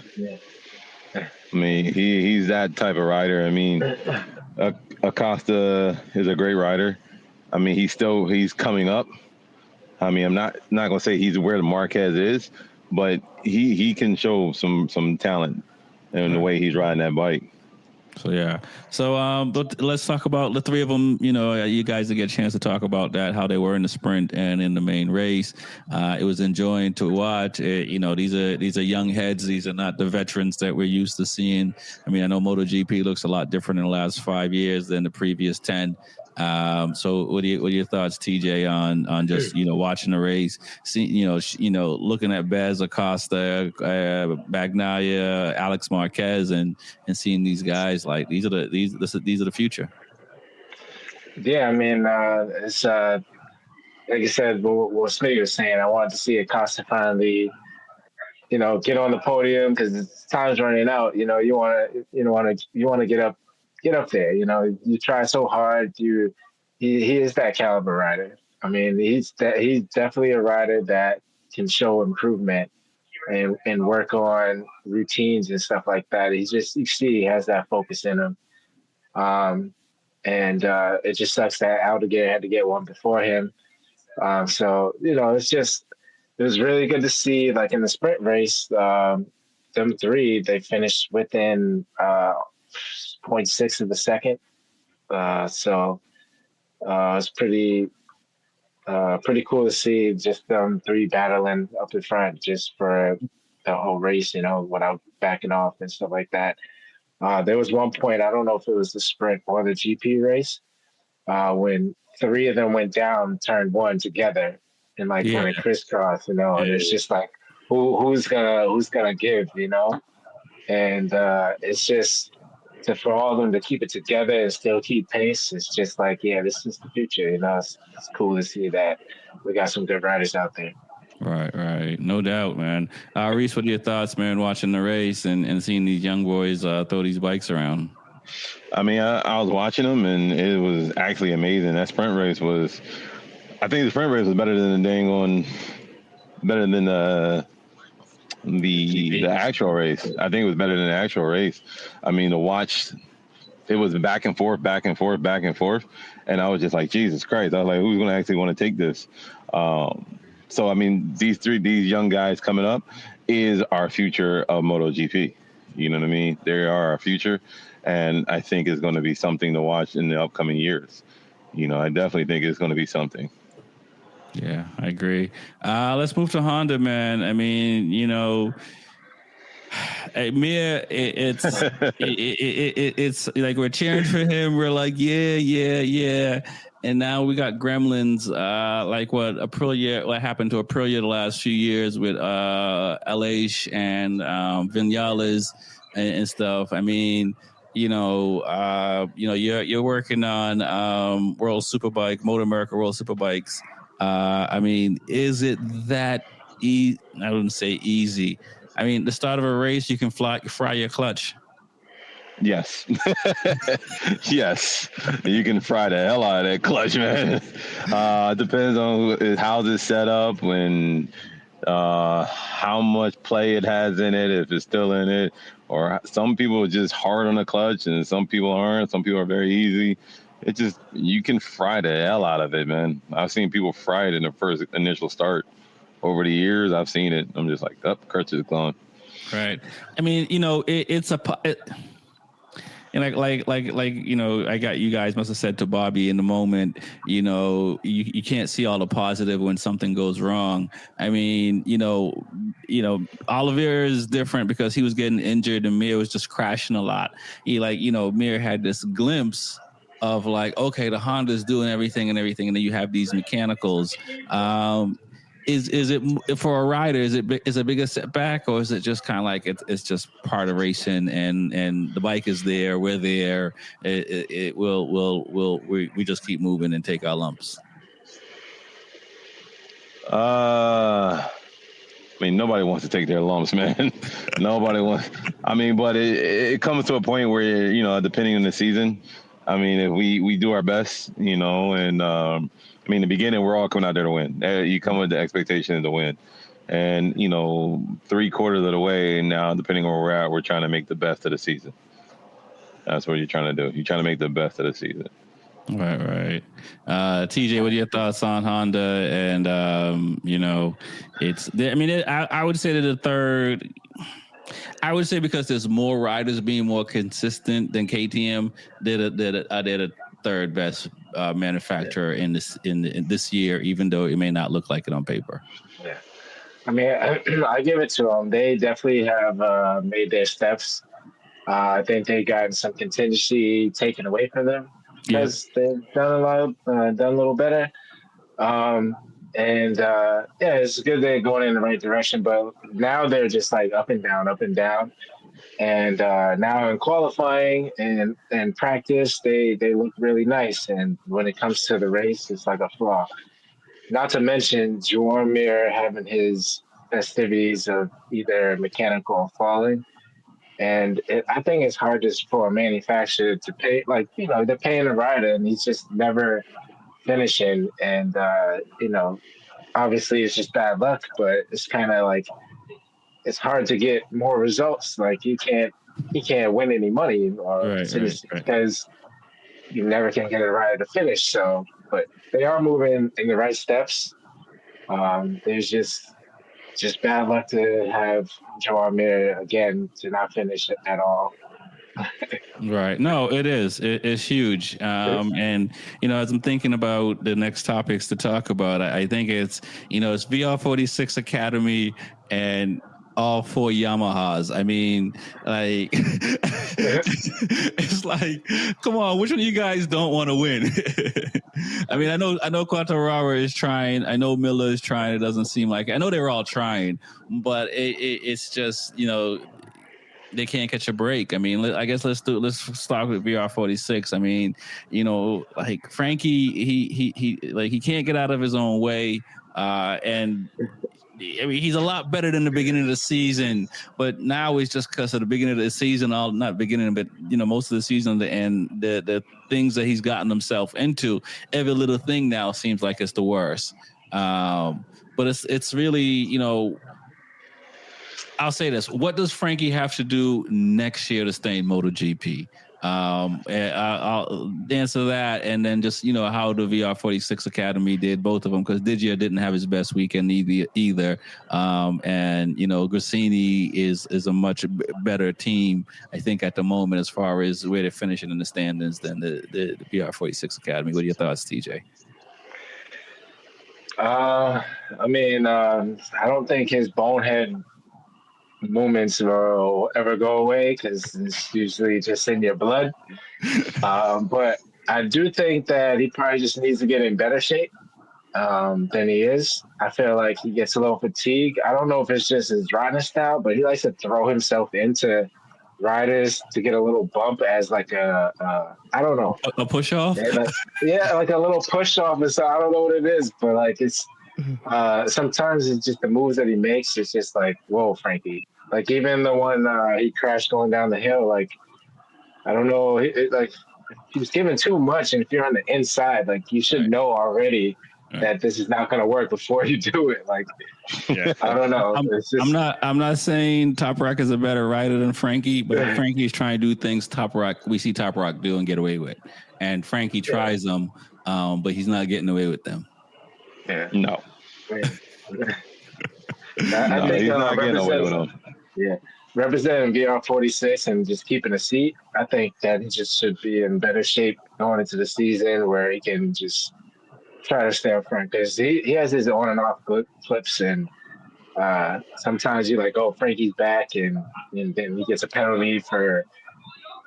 I mean, he's that type of rider. I mean, Acosta is a great rider. I mean, he's coming up. I mean, I'm not gonna say he's where the Marquez is, but he can show some talent in the way he's riding that bike. So yeah. So let's talk about the three of them. You guys get a chance to talk about that, how they were in the sprint and in the main race. It was enjoying to watch. These are young heads. These are not the veterans that we're used to seeing. I mean, I know MotoGP looks a lot different in the last 5 years than the previous 10. So what are your thoughts, TJ, on just watching the race, looking at Bez, Acosta, Bagnaia, Alex Marquez, and seeing these guys like these are the future. Yeah, I mean, it's like you said, what Smitty was saying. I wanted to see Acosta finally, get on the podium because time's running out. You want to get up there. You try so hard. He is that caliber rider. I mean, he's definitely a rider that can show improvement and work on routines and stuff like that. You see he has that focus in him. And it just sucks that Aldeguer had to get one before him. So it was really good to see, like in the sprint race, them three, they finished within 0.6 of a second. So it's pretty cool to see just them three battling up in front just for the whole race, without backing off and stuff like that. There was one point, I don't know if it was the sprint or the GP race, when three of them went down turn one together and kind of crisscross, and it's just like who's gonna give, and it's just for all of them to keep it together and still keep pace. It's just like, yeah, this is the future. It's cool to see that we got some good riders out there. Right. No doubt, man. Reese, what are your thoughts, man, watching the race and seeing these young boys throw these bikes around? I mean, I was watching them, and it was actually amazing. That sprint race I think the sprint race was better than the actual race. I think it was better than the actual race. I mean, to watch, it was back and forth, and I was just like, Jesus Christ! I was like, who's going to actually want to take this? So I mean, these young guys coming up is our future of MotoGP. You know what I mean? They are our future, and I think it's going to be something to watch in the upcoming years. I definitely think it's going to be something. Yeah, I agree. Let's move to Honda, man. I mean, Mir, it's like we're cheering for him. We're like, yeah. And now we got gremlins, like what happened to Aprilia the last few years with Aleix and Vinales and stuff. I mean, you're working on World Superbike, Motor America World Superbikes. I mean, is it that I wouldn't say easy. I mean, the start of a race, you can fry your clutch. Yes. Yes. You can fry the hell out of that clutch, man. It depends on how it's set up, how much play it has in it, if it's still in it, or some people are just hard on the clutch and some people aren't. Some people are very easy. You can fry the hell out of it, man. I've seen people fry it in the first initial start. Over the years, I've seen it. I'm just like, clutch is gone. Right. I mean, I got you guys must have said to Bobby in the moment, you can't see all the positive when something goes wrong. I mean, Olivier is different because he was getting injured and Mir was just crashing a lot. Mir had this glimpse of like, okay, the Honda's doing everything, and then you have these mechanicals. Is it for a rider? Is it a bigger setback, or is it just kind of like it's just part of racing, and the bike is there, we're there. We just keep moving and take our lumps. I mean, nobody wants to take their lumps, man. Nobody wants. I mean, but it comes to a point where depending on the season. I mean, if we do our best, and in the beginning, we're all coming out there to win. You come with the expectation to win. And, 3/4 of the way now, depending on where we're at, we're trying to make the best of the season. That's what you're trying to do. You're trying to make the best of the season. Right. TJ, what are your thoughts on Honda? And, I would say that the third... I would say because there's more riders being more consistent than KTM, they're the third best manufacturer in this year, even though it may not look like it on paper. Yeah, I mean, I give it to them. They definitely have made their steps. I think they got some contingency taken away from them because they've done a little better. It's good they're going in the right direction, but now they're just like up and down. And now in qualifying and practice, they look really nice. And when it comes to the race, it's like a flaw. Not to mention Joan Mir having his festivities of either mechanical or falling. And I think it's hard just for a manufacturer to pay, they're paying a rider and he's just never finishing. And, obviously it's just bad luck, but it's kind of like, it's hard to get more results. Like he can't win any money because you never can get a rider to finish. So, but they are moving in the right steps. There's just bad luck to have Joan Mir again to not finish at all. Right. No, it is. It's huge. And, as I'm thinking about the next topics to talk about, I think it's VR46 Academy and all 4 Yamahas. I mean, like, it's like, come on, which one of you guys don't want to win? I mean, I know Quartararo is trying. I know Miller is trying. It doesn't seem like, I know they're all trying, but it's just, they can't catch a break. I mean, I guess let's start with VR46. I mean, like Frankie, he can't get out of his own way. And I mean, he's a lot better than the beginning of the season, but now it's just because of the beginning of the season, not beginning, but most of the season, and the things that he's gotten himself into. Every little thing now seems like it's the worst. But it's really, I'll say this: what does Frankie have to do next year to stay in MotoGP? I'll answer that, and then just how the VR46 Academy did, both of them, because Digia didn't have his best weekend either. And Grassini is a much better team, I think, at the moment as far as where they're finishing in the standings than the VR46 Academy. What are your thoughts, TJ? I don't think his bonehead moments will ever go away because it's usually just in your blood. But I do think that he probably just needs to get in better shape than he is. I feel like he gets a little fatigued. I don't know if it's just his riding style, but he likes to throw himself into riders to get a little bump as like I don't know. A push off? Like a little push off. And so I don't know what it is, but like it's sometimes it's just the moves that he makes. It's just like, whoa, Frankie. Like even the one he crashed going down the hill, like I don't know, he was giving too much. And if you're on the inside, like you should know already that this is not going to work before you do it. Like, I don't know. I'm not saying Top Rock is a better rider than Frankie, but Frankie's trying to do things we see Top Rock do and get away with. And Frankie tries them, but he's not getting away with them. Yeah. No. I think he's not getting away with them. Yeah. representing VR46 and just keeping a seat, I think that he just should be in better shape going into the season where he can just try to stay up front because he has his on and off clips and sometimes you're like, oh, Frankie's back, and then he gets a penalty for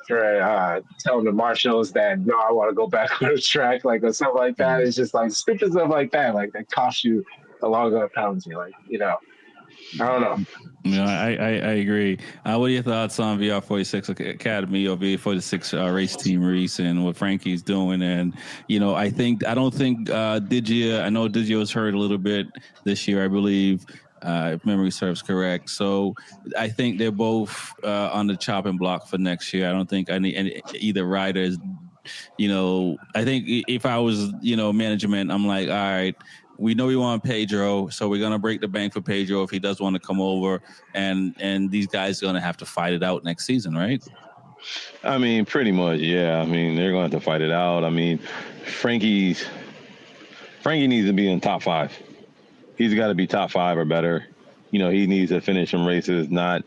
telling the marshals that no, I want to go back on the track, like or something like that. It's just like stupid stuff like that, like that costs you a longer penalty. Like I don't know. No, I agree. What are your thoughts on VR46 Academy or VR46 race team Reese and what Frankie's doing? And I don't think Digia. I know Digia was hurt a little bit this year, I believe, if memory serves correct. So I think they're both on the chopping block for next year. I don't think any either rider is. I think if I was management, I'm like, all right. We know we want Pedro, so we're gonna break the bank for Pedro if he does want to come over, and these guys are gonna have to fight it out next season, right? I mean, pretty much, yeah. I mean, they're going to have to fight it out. I mean, Frankie needs to be in top 5. He's got to be top 5 or better. He needs to finish some races, not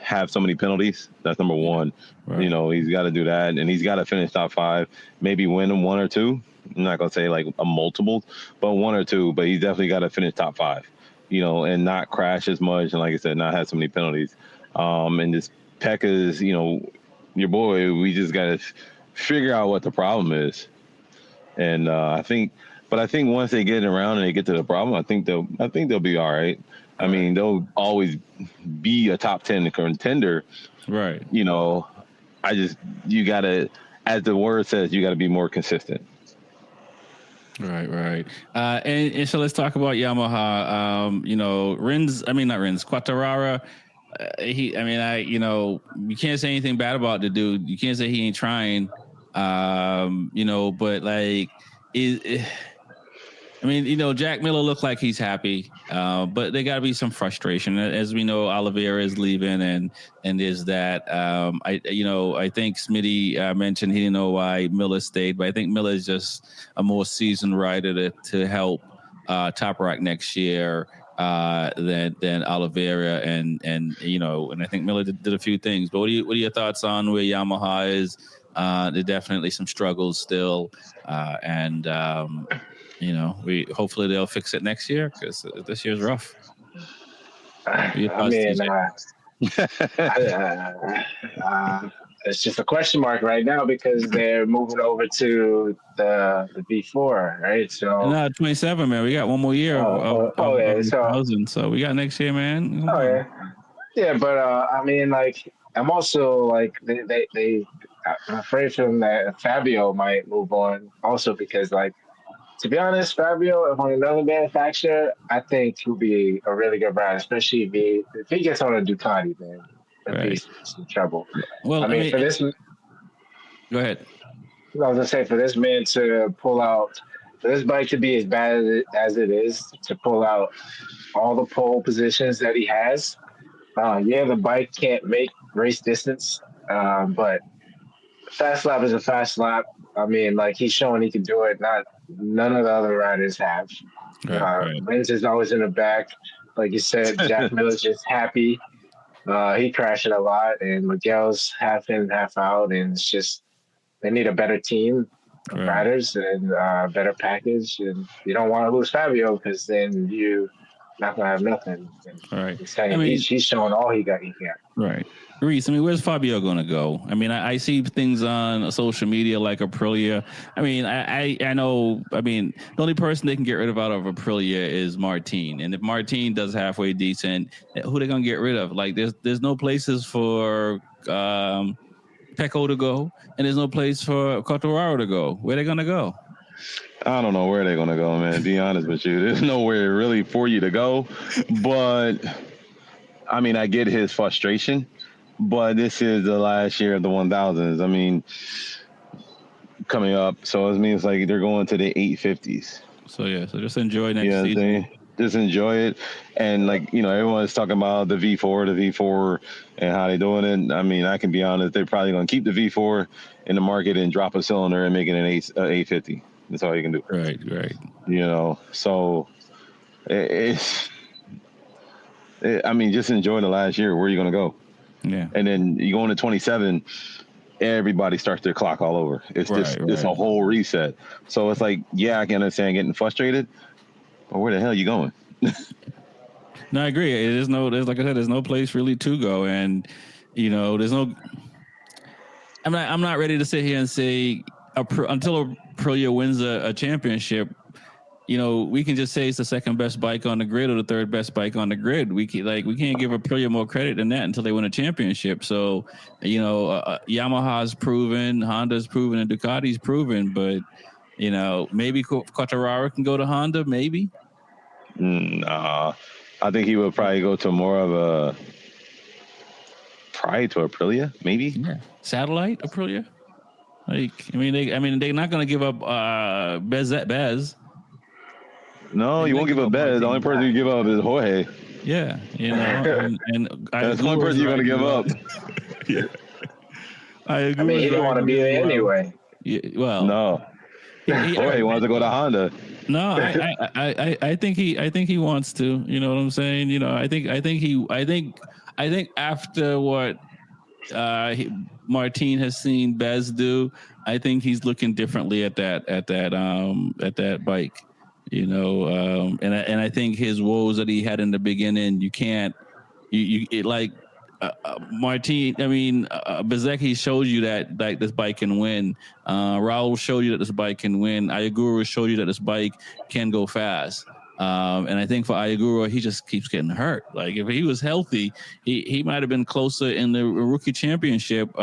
have so many penalties. That's number one. Right. He's got to do that, and he's got to finish top 5, maybe win 1 or 2. I'm not going to say like a multiple, but 1 or 2. But he's definitely got to finish top 5, and not crash as much. And like I said, not have so many penalties. And this Pekka's, your boy, we just got to figure out what the problem is. And I think once they get around and they get to the problem, I think they'll be all right. I mean, they'll always be a top 10 contender. Right. You got to, as the word says, you got to be more consistent. Right. And so let's talk about Yamaha. Quartararo. You can't say anything bad about the dude. You can't say he ain't trying. But like, Jack Miller looked like he's happy, but there got to be some frustration. As we know, Oliveira is leaving, and there's that. I think Smitty mentioned he didn't know why Miller stayed, but I think Miller is just a more seasoned rider to help Top Rock next year than Oliveira, and I think Miller did a few things. But what are your thoughts on where Yamaha is? There definitely some struggles still, and. We hopefully they'll fix it next year because this year's rough. It's just a question mark right now because they're moving over to the V4, right? So 27, man. We got one more year so we got next year, man. Yeah, but I'm also like I'm afraid for them that Fabio might move on also because to be honest, Fabio, if on another manufacturer, I think he'll be a really good rider, especially if he gets on a Ducati, man. He's in trouble. Well, for this... Go ahead. I was going to say, for this man to pull out... For this bike to be as bad as it is, to pull out all the pole positions that he has, the bike can't make race distance, but fast lap is a fast lap. He's showing he can do it. None of the other riders have. Rins is always in the back. Like you said, Jack Miller's just happy. He crashing a lot, and Miguel's half in, half out, and it's just they need a better team of riders and a better package. And you don't want to lose Fabio because then you're not gonna have nothing. He's showing all he got. Right. Reese, where's Fabio going to go? I see things on social media like Aprilia. I know, the only person they can get rid of out of Aprilia is Martin. And if Martin does halfway decent, who they going to get rid of? Like, there's no places for Pecco to go, and there's no place for Quartararo to go. Where they going to go? I don't know where they're going to go, man. To be honest with you, there's nowhere really for you to go. But, I get his frustration. But this is the last year of the 1000s. Coming up. So it means like they're going to the 850s. So just enjoy next season. Just enjoy it. And everyone's talking about the V4 and how they're doing it. I can be honest, they're probably going to keep the V4 in the market and drop a cylinder and make it an 850. That's all you can do. Right. So just enjoy the last year. Where are you going to go? Yeah. And then you go into 27, everybody starts their clock all over. It's it's a whole reset. So it's like, yeah, I can understand getting frustrated, but where the hell are you going? No, I agree. There's like I said, there's no place really to go, and there's no. I'm not ready to sit here and say until Aprilia wins a championship. We can just say it's the second best bike on the grid or the third best bike on the grid. We can't give Aprilia more credit than that until they win a championship. So, Yamaha's proven, Honda's proven, and Ducati's proven, but maybe Quartararo can go to Honda, maybe. Nah, I think he would probably go to more of a to Aprilia, maybe. Yeah, satellite Aprilia. They're not going to give up Bez. No, you won't give up Bez. The only person you give up is Jorge. Yeah, and that's the only person you're going to give up. Yeah, I agree. I mean, he didn't want to be there anyway. Yeah, well, no, Jorge wants to go to Honda. No, I think he wants to. You know what I'm saying? I think after what Martin has seen Bez do, I think he's looking differently at that bike. And I think his woes that he had in the beginning, you can't, Martin. Bezzecchi showed you that this bike can win. Raul showed you that this bike can win. Ayagura showed you that this bike can go fast. And I think for Ayagura, he just keeps getting hurt. Like if he was healthy, he might have been closer in the rookie championship,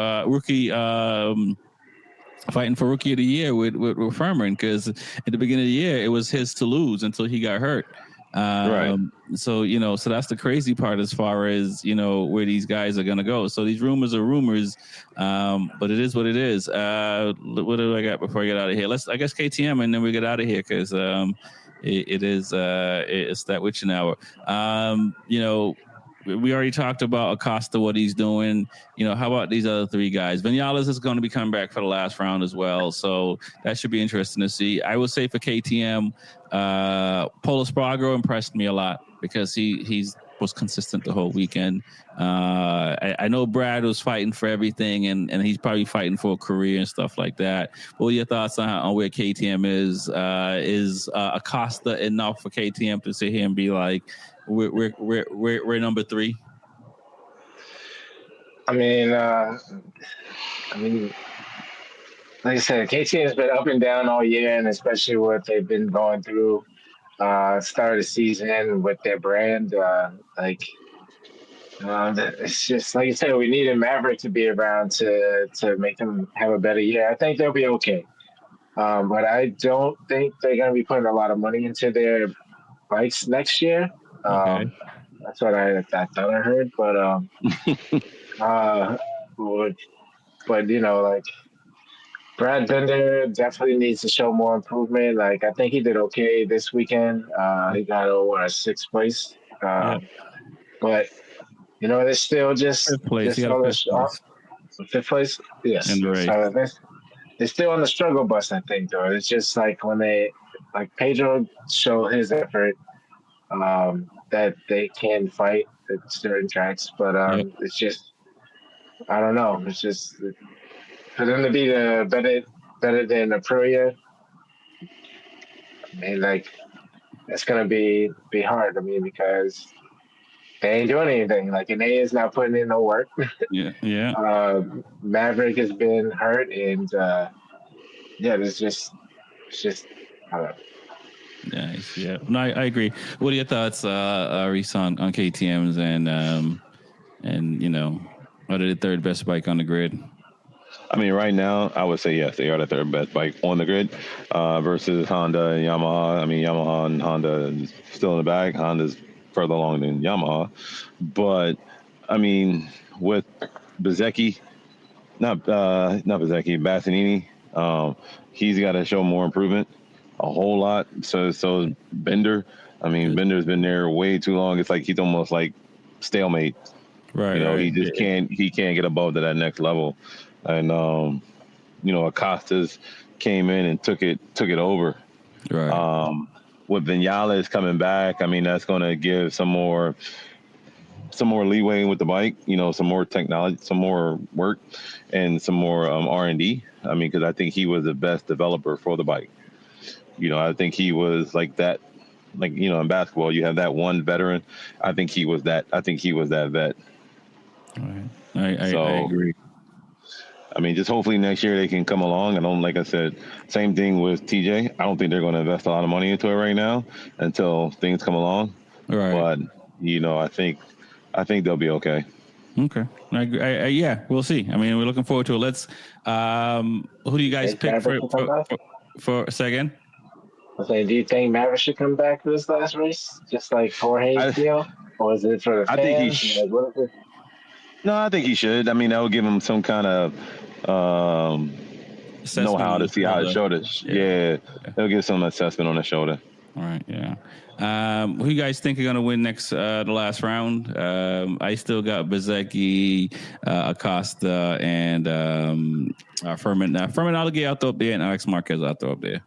fighting for rookie of the year with Furman, because at the beginning of the year it was his to lose until he got hurt. Right. So that's the crazy part as far as where these guys are gonna go. So these rumors are rumors, but it is what it is. What do I got before I get out of here? I guess KTM, and then we get out of here because it's that witching hour. We already talked about Acosta, what he's doing. How about these other three guys? Vinales is going to be coming back for the last round as well, so that should be interesting to see. I would say for KTM, Polo Spargo impressed me a lot because he was consistent the whole weekend. I know Brad was fighting for everything, and he's probably fighting for a career and stuff like that. What are your thoughts on where KTM is? Is Acosta enough for KTM to sit here and be like, we're number 3? I mean, like I said, KTM has been up and down all year, and especially what they've been going through start of the season with their brand. It's just like you said, we needed Maverick to be around to make them have a better year. I think they'll be okay, but I don't think they're going to be putting a lot of money into their bikes next year. Okay. That's what I thought I heard, but like Brad Binder definitely needs to show more improvement. Like I think he did okay this weekend. He got over 6th place, but they're still just 5th place. Fifth place. Yes. In the race. So they're still on the struggle bus, I think. Though it's just like when Pedro showed his effort. That they can fight at certain tracks, but it's just I don't know. It's just for them to be better than Aprilia. I mean, like that's gonna be hard. I mean, because they ain't doing anything. Like Ine is not putting in no work. Yeah. Maverick has been hurt, and it's just I don't know. Nice. Yeah. No, I agree. What are your thoughts, Reese, on KTM's and are they the third best bike on the grid? I mean, right now, I would say yes, they are the third best bike on the grid versus Honda and Yamaha. I mean, Yamaha and Honda is still in the back. Honda's further along than Yamaha. But, I mean, with Bezzecchi, not Bezzecchi, Bassanini, he's got to show more improvement. A whole lot. So Bender. I mean, Bender's been there way too long. It's like he's almost like stalemate. Right. He just can't get above to that next level. And Acosta's came in and took it over. Right. With Vinales coming back, I mean, that's going to give some more some more leeway with the bike, some more technology, some more work, and some more R&D. I mean, because I think he was the best developer for the bike. I think he was like that. Like, in basketball, you have that one veteran. I think he was that. I think he was that vet. All right. I agree. I mean, just hopefully next year they can come along. Like I said, same thing with TJ. I don't think they're going to invest a lot of money into it right now until things come along. Right. But, I think they'll be okay. Okay. Yeah, we'll see. I mean, we're looking forward to it. Let's, who do you guys pick for a second? I was saying, do you think Maverick should come back for this last race, just like Jorge feel, or is it for the fans? I think he should. No, I think he should. I mean, that would give him some kind of know-how to see how his shoulder. Yeah, it'll give some assessment on the shoulder. All right, yeah. Who you guys think are going to win next, the last round? I still got Bezzecchi, Acosta, and Furman. Furman, I'll get out up there, and Alex Marquez out up there.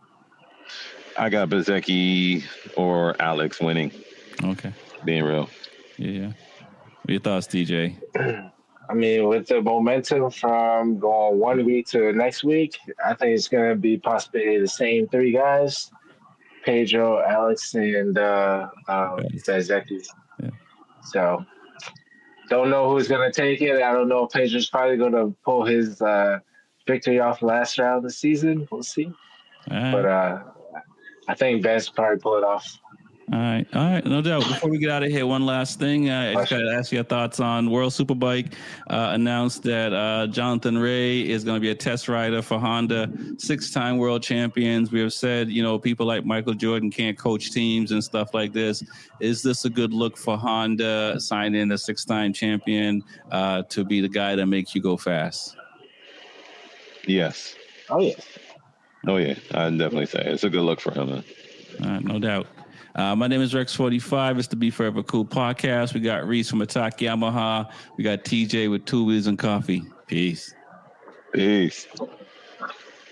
I got Bezzecchi or Alex winning. Okay. Being real. Yeah. What your thoughts, TJ? I mean, with the momentum from going 1 week to the next week, I think it's going to be possibly the same three guys: Pedro, Alex, and Bezzecchi. Yeah. So, don't know who's going to take it. I don't know if Pedro's probably going to pull his victory off last round of the season. We'll see. But I think Ben's probably pull it off. All right, no doubt. Before we get out of here, one last thing. I just got to ask your thoughts on World Superbike. Announced that Jonathan Ray is going to be a test rider for Honda. 6-time world champions. We have said, people like Michael Jordan can't coach teams and stuff like this. Is this a good look for Honda signing a 6-time champion to be the guy that makes you go fast? Yes. Oh, yeah. I'd definitely say it's a good look for him, man. No doubt. My name is Rex45. It's the Be Forever Cool podcast. We got Reese from Ataki Yamaha. We got TJ with 2 Wheels and Coffee. Peace.